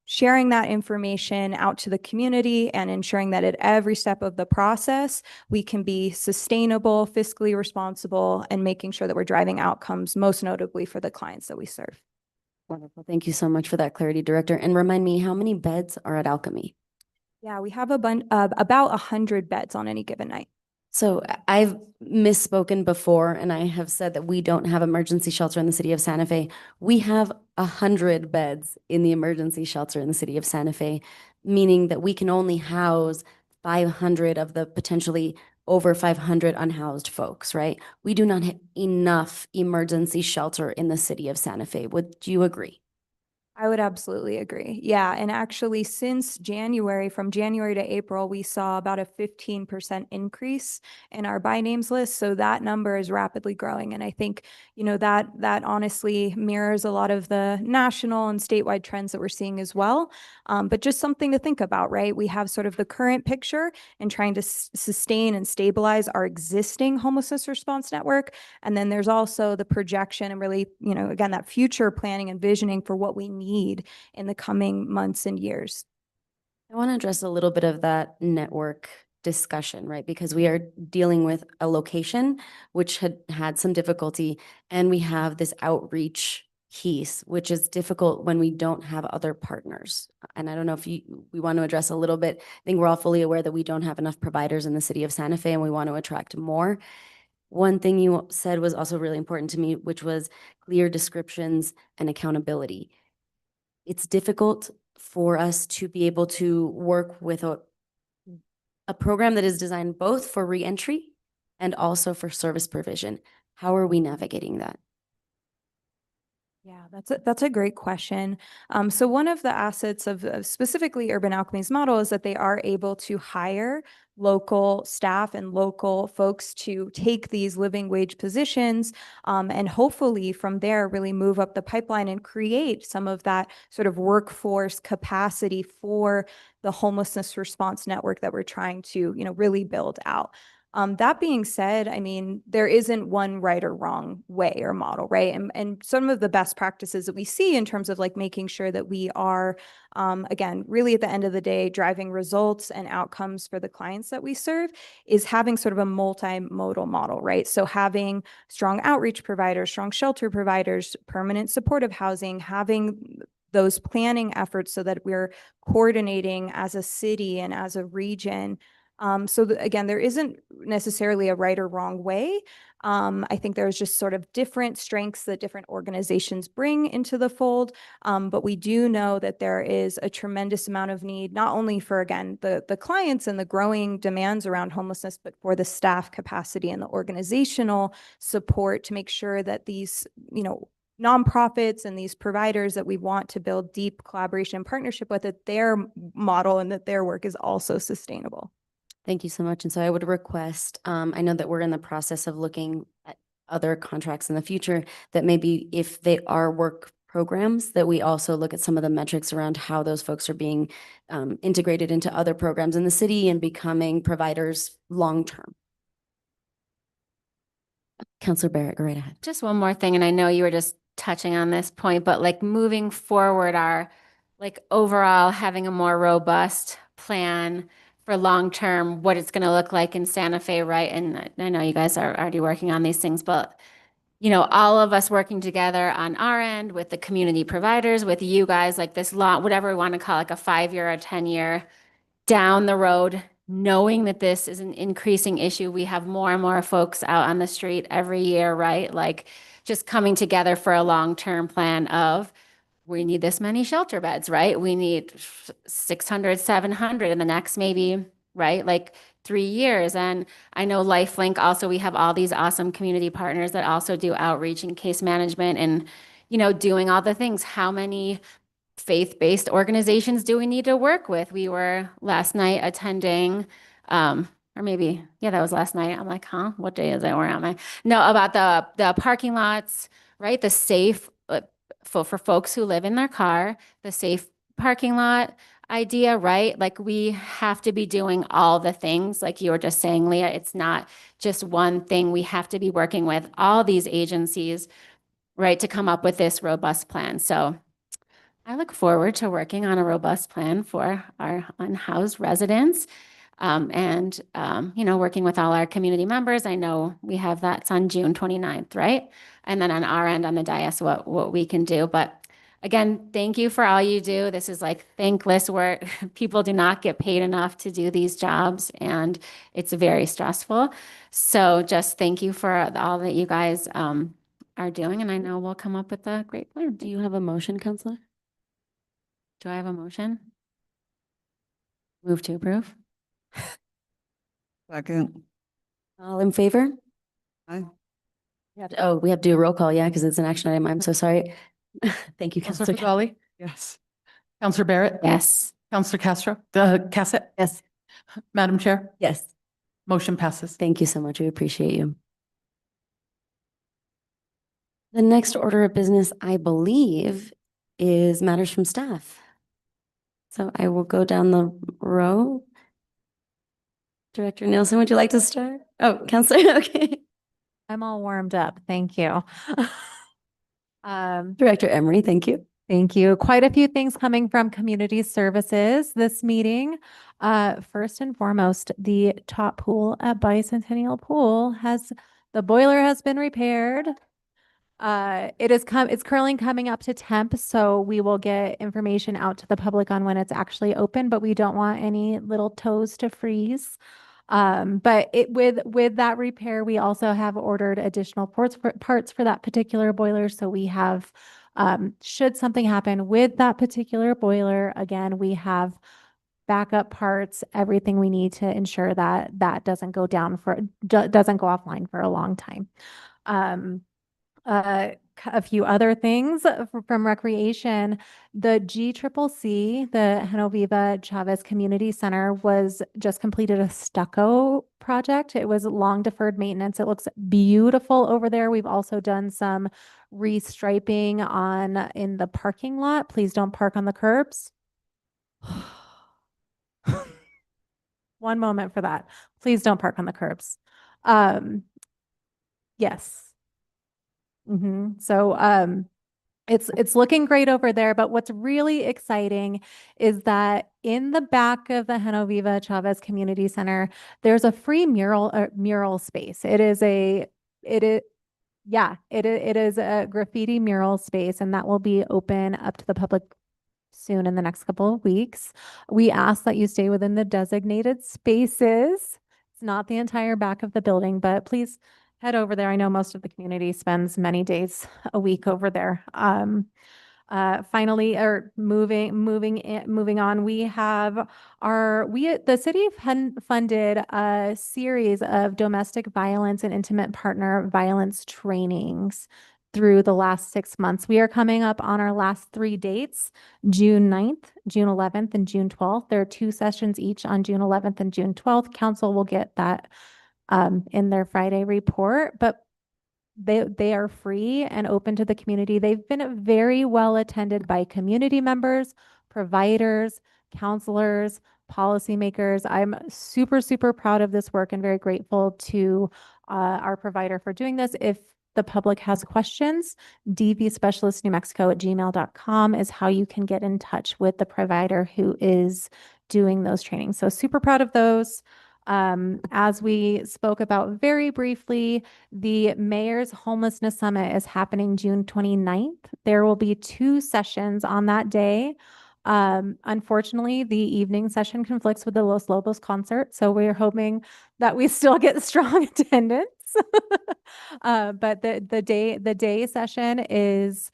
sharing that information out to the community and ensuring that at every step of the process, we can be sustainable, fiscally responsible, and making sure that we're driving outcomes, most notably for the clients that we serve. Wonderful. Thank you so much for that clarity, Director. And remind me, how many beds are at Alchemy? Yeah, we have about 100 beds on any given night. So I've misspoken before, and I have said that we don't have emergency shelter in the city of Santa Fe. We have 100 beds in the emergency shelter in the city of Santa Fe, meaning that we can only house 500 of the potentially over 500 unhoused folks, right? We do not have enough emergency shelter in the city of Santa Fe. Would you agree? I would absolutely agree. Yeah. And actually, since January, from January to April, we saw about a 15% increase in our by names list. So that number is rapidly growing. And I think, that honestly mirrors a lot of the national and statewide trends that we're seeing as well. But just something to think about, right? We have sort of the current picture and trying to sustain and stabilize our existing homelessness response network. And then there's also the projection and really, again, that future planning and visioning for what we need in the coming months and years. I want to address a little bit of that network discussion, right? Because we are dealing with a location which had some difficulty, and we have this outreach piece, which is difficult when we don't have other partners. And I don't know if we want to address a little bit. I think we're all fully aware that we don't have enough providers in the city of Santa Fe, and we want to attract more. One thing you said was also really important to me, which was clear descriptions and accountability. It's difficult for us to be able to work with a program that is designed both for reentry and also for service provision. How are we navigating that? Yeah, that's a great question. So one of the assets of specifically Urban Alchemy's model is that they are able to hire local staff and local folks to take these living wage positions, and hopefully from there really move up the pipeline and create some of that sort of workforce capacity for the homelessness response network that we're trying to, really build out. That being said, I mean, there isn't one right or wrong way or model, right? And some of the best practices that we see in terms of like making sure that we are, again, really at the end of the day, driving results and outcomes for the clients that we serve is having sort of a multimodal model, right? So having strong outreach providers, strong shelter providers, permanent supportive housing, having those planning efforts so that we're coordinating as a city and as a region. Again, there isn't necessarily a right or wrong way. I think there's just sort of different strengths that different organizations bring into the fold. But we do know that there is a tremendous amount of need, not only for, again, the clients and the growing demands around homelessness, but for the staff capacity and the organizational support to make sure that these, nonprofits and these providers that we want to build deep collaboration and partnership with, that their model and that their work is also sustainable. Thank you so much. And so I would request, I know that we're in the process of looking at other contracts in the future, that maybe if they are work programs, that we also look at some of the metrics around how those folks are being integrated into other programs in the city and becoming providers long-term. Councilor Barrett, go right ahead. Just one more thing, and I know you were just touching on this point, but like moving forward, our like overall having a more robust plan for long-term, what it's going to look like in Santa Fe, right? And I know you guys are already working on these things, but all of us working together on our end with the community providers, with you guys, like this long, whatever we want to call, like a 5-year or 10-year down the road, knowing that this is an increasing issue. We have more and more folks out on the street every year, right? Like just coming together for a long-term plan of, we need this many shelter beds, right? We need 600, 700 in the next maybe, right? Like 3 years. And I know LifeLink also, we have all these awesome community partners that also do outreach and case management and, doing all the things. How many faith-based organizations do we need to work with? We were last night attending, or maybe, yeah, that was last night. I'm like, huh, what day is it? Where am I? No, about the parking lots, right? The safe, for folks who live in their car, the safe parking lot idea, right? Like we have to be doing all the things like you were just saying, Leah. It's not just one thing. We have to be working with all these agencies, right, to come up with this robust plan. So I look forward to working on a robust plan for our unhoused residents. Working with all our community members. I know we have that's on June 29th, right? And then on our end on the dais, what we can do. But again, thank you for all you do. This is like thankless work. People do not get paid enough to do these jobs, and it's very stressful. So just thank you for all that you guys are doing. And I know we'll come up with a great plan. Do you have a motion, Counselor? Do I have a motion? Move to approve. Second. All in favor? Aye. We have to do a roll call, yeah, because it's an action item. I'm so sorry. Thank you, Counselor Counselor. Fagali? Yes. Counselor Barrett? Yes. Counselor Cassett? Yes. Madam Chair? Yes. Motion passes. Thank you so much. We appreciate you. The next order of business, I believe, is matters from staff. So I will go down the row. Director Nielsen, would you like to start? Oh, Counselor, okay. I'm all warmed up. Thank you. Director Emery, thank you. Thank you. Quite a few things coming from community services this meeting. First and foremost, the top pool at Bicentennial Pool the boiler has been repaired. It's currently coming up to temp, so we will get information out to the public on when it's actually open, but we don't want any little toes to freeze. But with that repair, we also have ordered additional parts for that particular boiler. So we have, should something happen with that particular boiler, again, we have backup parts, everything we need to ensure that that doesn't go offline for a long time. A few other things from recreation. The GCCC, the Genoviva Chavez Community Center, was just completed a stucco project. It was long deferred maintenance. It looks beautiful over there. We've also done some restriping in the parking lot. Please don't park on the curbs. One moment for that. Please don't park on the curbs. Yes. So it's looking great over there, but what's really exciting is that in the back of the Genoviva Chavez Community Center, there's a free mural space. It is a graffiti mural space, and that will be open up to the public soon in the next couple of weeks. We ask that you stay within the designated spaces. It's not the entire back of the building, but please head over there. I know most of the community spends many days a week over there. Finally, or moving on, we have the city funded a series of domestic violence and intimate partner violence trainings through the last 6 months. We are coming up on our last 3 dates, June 9th, June 11th, and June 12th. There are 2 sessions each on June 11th and June 12th. Council will get that in their Friday report, but they are free and open to the community. They've been very well attended by community members, providers, counselors, policymakers. I'm super, super proud of this work and very grateful to our provider for doing this. If the public has questions, dvspecialistnewmexico@gmail.com is how you can get in touch with the provider who is doing those trainings. So super proud of those. As we spoke about very briefly, the Mayor's Homelessness Summit is happening June 29th. There will be 2 sessions on that day. Unfortunately, the evening session conflicts with the Los Lobos concert, so we're hoping that we still get strong attendance. But the day session is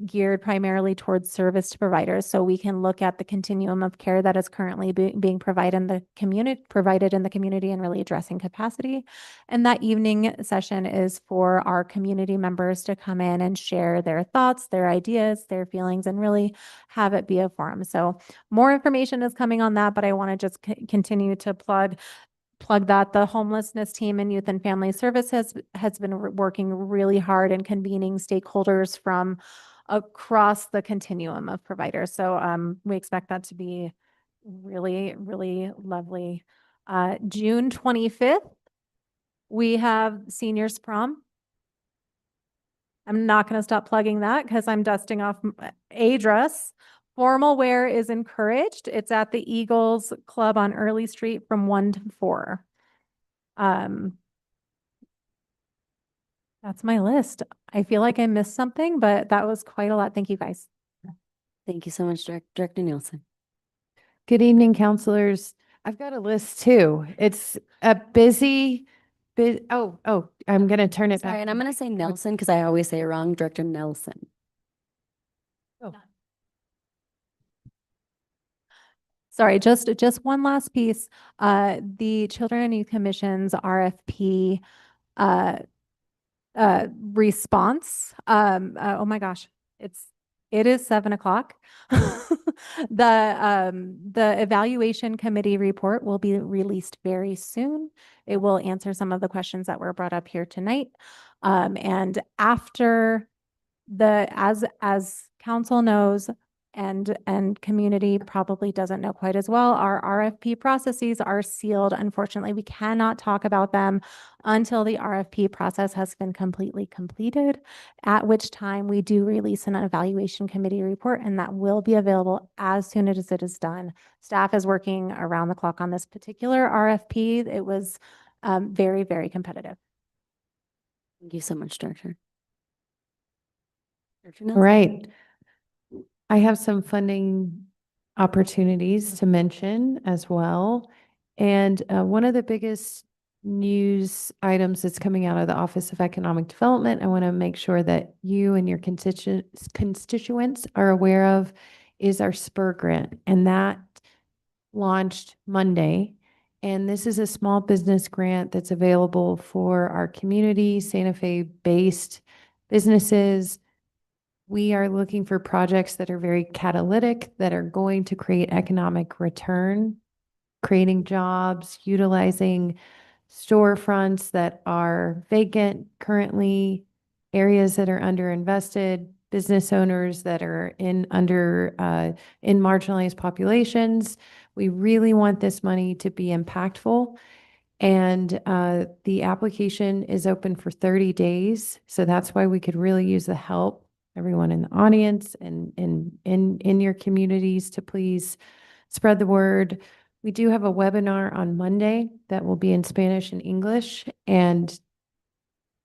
geared primarily towards service to providers, so we can look at the continuum of care that is currently being provided in the community and really addressing capacity. And that evening session is for our community members to come in and share their thoughts, their ideas, their feelings, and really have it be a forum. So more information is coming on that, but I want to just continue to plug that the homelessness team and youth and family service has been working really hard and convening stakeholders from across the continuum of providers. So we expect that to be really, really lovely. June 25th, we have seniors prom. I'm not going to stop plugging that because I'm dusting off a dress. Formal wear is encouraged. It's at the Eagles Club on Early Street from 1 to 4. That's my list. I feel like I missed something, but that was quite a lot. Thank you, guys. Thank you so much, Director Nielsen. Good evening, counselors. I've got a list too. It's a busy, I'm going to turn it Sorry, back. and I'm going to say Nelson because I always say it wrong. Director Nelson. Sorry, just one last piece. The Children and Youth Commission's RFP response. Oh my gosh, it is 7 o'clock. The evaluation committee report will be released very soon. It will answer some of the questions that were brought up here tonight. And after as council knows, and community probably doesn't know quite as well, our RFP processes are sealed. Unfortunately, we cannot talk about them until the RFP process has been completely completed, at which time we do release an evaluation committee report, and that will be available as soon as it is done. Staff is working around the clock on this particular RFP. It was very, very competitive. Thank you so much, Director. Director All Nelson. right. I have some funding opportunities to mention as well. And one of the biggest news items that's coming out of the Office of Economic Development, I want to make sure that you and your constituents are aware of, is our SPUR grant. And that launched Monday. And this is a small business grant that's available for our community, Santa Fe-based businesses. We are looking for projects that are very catalytic, that are going to create economic return, creating jobs, utilizing storefronts that are vacant currently, areas that are underinvested, business owners that are in marginalized populations. We really want this money to be impactful. And the application is open for 30 days. So that's why we could really use the help, everyone in the audience and in your communities, to please spread the word. We do have a webinar on Monday that will be in Spanish and English, and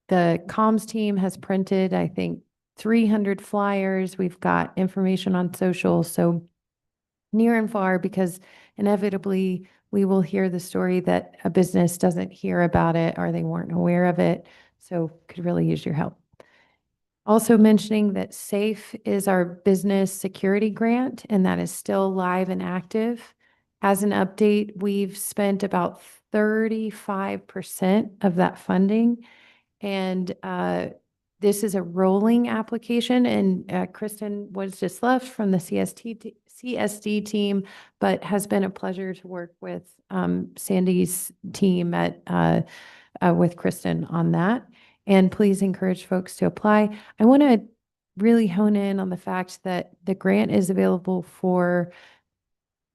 the comms team has printed, I think, 300 flyers. We've got information on social, so near and far, because inevitably we will hear the story that a business doesn't hear about it or they weren't aware of it. So could really use your help. Also mentioning that SAFE is our business security grant, and that is still live and active. As an update, we've spent about 35% of that funding. And this is a rolling application, and Kristen was just left from the CSD team, but has been a pleasure to work with Sandy's team with Kristen on that. And please encourage folks to apply. I want to really hone in on the fact that the grant is available for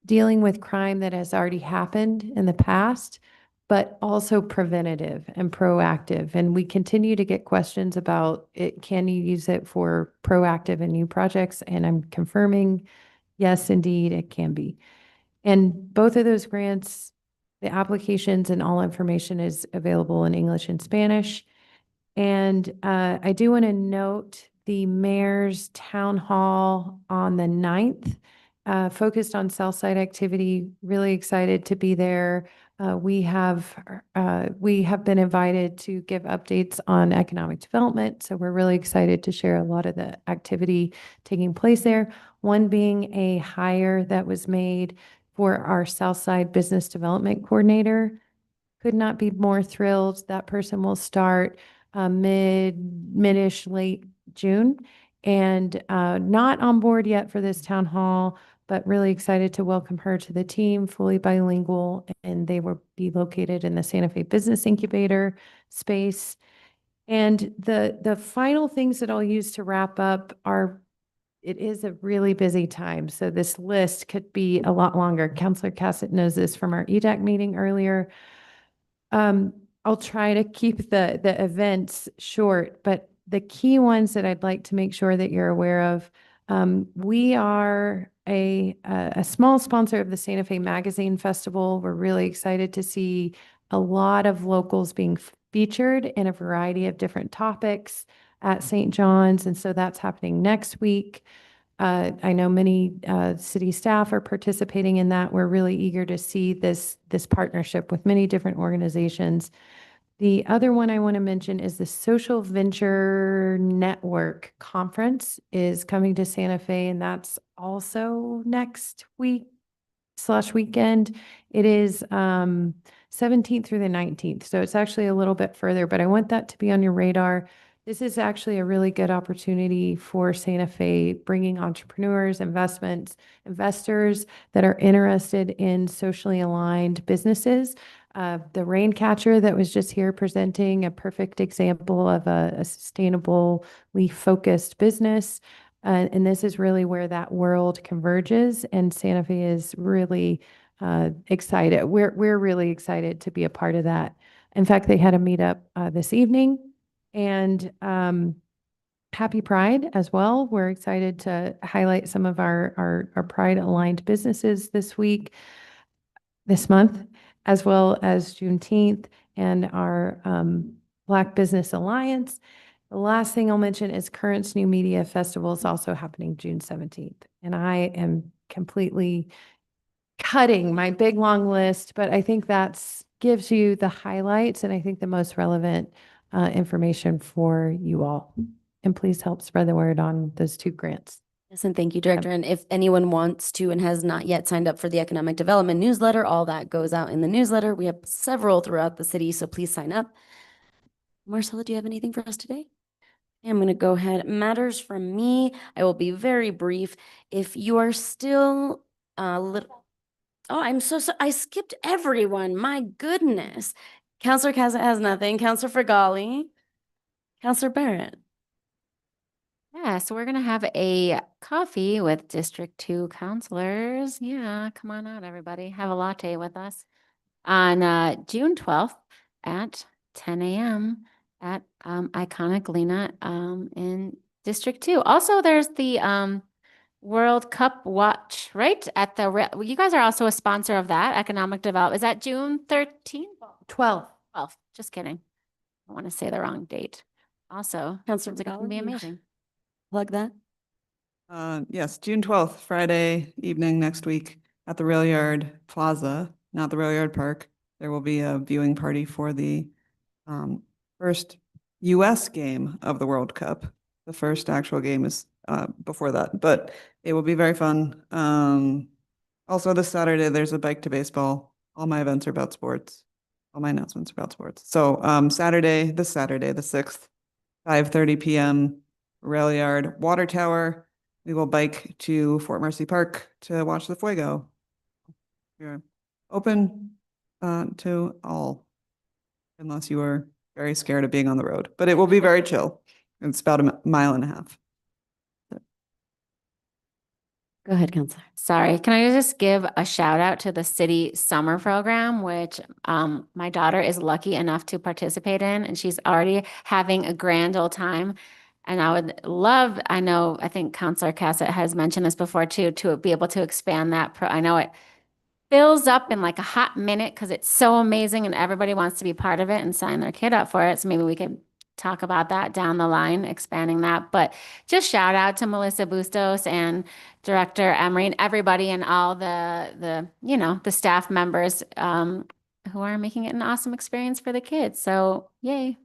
dealing with crime that has already happened in the past, but also preventative and proactive. And we continue to get questions about it. Can you use it for proactive and new projects? And I'm confirming, yes, indeed, it can be. And both of those grants, the applications and all information is available in English and Spanish. And I do want to note the mayor's town hall on the 9th, focused on Southside activity. Really excited to be there. We have been invited to give updates on economic development. So we're really excited to share a lot of the activity taking place there. One being a hire that was made for our Southside Business Development Coordinator. Could not be more thrilled. That person will start mid-ish, late June, and not on board yet for this town hall, but really excited to welcome her to the team, fully bilingual, and they will be located in the Santa Fe Business Incubator space. And the final things that I'll use to wrap up are, it is a really busy time, so this list could be a lot longer. Councilor Cassett knows this from our EDAC meeting earlier. I'll try to keep the events short, but the key ones that I'd like to make sure that you're aware of, we are a small sponsor of the Santa Fe Magazine Festival. We're really excited to see a lot of locals being featured in a variety of different topics at St. John's. And so that's happening next week. I know many city staff are participating in that. We're really eager to see this partnership with many different organizations. The other one I want to mention is the Social Venture Network Conference is coming to Santa Fe, and that's also next week/weekend. It is 17th through the 19th, so it's actually a little bit further, but I want that to be on your radar. This is actually a really good opportunity for Santa Fe, bringing entrepreneurs, investors that are interested in socially aligned businesses. The Raincatcher that was just here presenting a perfect example of a sustainably focused business. And this is really where that world converges, and Santa Fe is really excited. We're really excited to be a part of that. In fact, they had a meetup this evening. And happy Pride as well. We're excited to highlight some of our Pride aligned businesses this month, as well as Juneteenth and our Black Business Alliance. The last thing I'll mention is Currents New Media Festival is also happening June 17th. And I am completely cutting my big long list, but I think that's gives you the highlights and I think the most relevant information for you all. And please help spread the word on those 2 grants. Yes, and thank you, Director. And if anyone wants to and has not yet signed up for the Economic Development newsletter, all that goes out in the newsletter. We have several throughout the city, so please sign up. Marcella, do you have anything for us today? I'm going to go ahead. Matters from me. I will be very brief. If you are still a little... Oh, I'm so sorry. I skipped everyone. My goodness. Counselor Cassett has nothing. Counselor Frigali. Counselor Barrett. Yeah, so we're going to have a coffee with District 2 counselors. Yeah, come on out, everybody. Have a latte with us on June 12th at 10 a.m. at Iconic Lena in District 2. Also, there's the World Cup Watch, right? At the you guys are also a sponsor of that, Economic Development. Is that June 13th? 12th. 12th. Just kidding. I want to say the wrong date. Also, Counselor it's going to be amazing. Plug that. Yes, June 12th, Friday evening next week at the Rail Yard Plaza, not the Rail Yard Park. There will be a viewing party for the first US game of the World Cup. The first actual game is before that, but it will be very fun. Also this Saturday, there's a Bike to Baseball. All my events are about sports. All my announcements are about sports. So this Saturday, the 6th, 5:30 p.m., Rail Yard Water Tower. We will bike to Fort Mercy Park to watch the Fuego. We're open to all, unless you are very scared of being on the road, but it will be very chill. It's about a mile and a half. Go ahead, Counselor. Sorry, can I just give a shout out to the city summer program, which my daughter is lucky enough to participate in, and she's already having a grand old time. And I would love, I think Counselor Cassett has mentioned this before too, to be able to expand that. I know it fills up in like a hot minute because it's so amazing and everybody wants to be part of it and sign their kid up for it. So maybe we could talk about that down the line, expanding that. But just shout out to Melissa Bustos and Director Emery and everybody and all the staff members who are making it an awesome experience for the kids. So yay.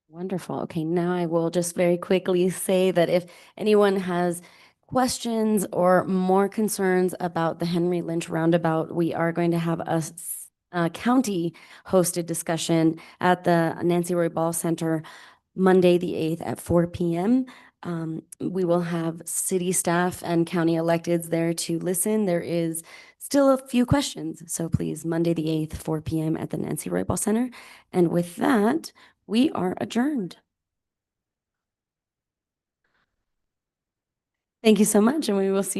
Wonderful. Okay, now I will just very quickly say that if anyone has questions or more concerns about the Henry Lynch Roundabout, we are going to have a county hosted discussion at the Nancy Roy Ball Center Monday, the 8th at 4 p.m. We will have city staff and county electeds there to listen. There is still a few questions. So please, Monday, the 8th, 4 p.m. at the Nancy Roy Ball Center. And with that, we are adjourned. Thank you so much, and we will see you.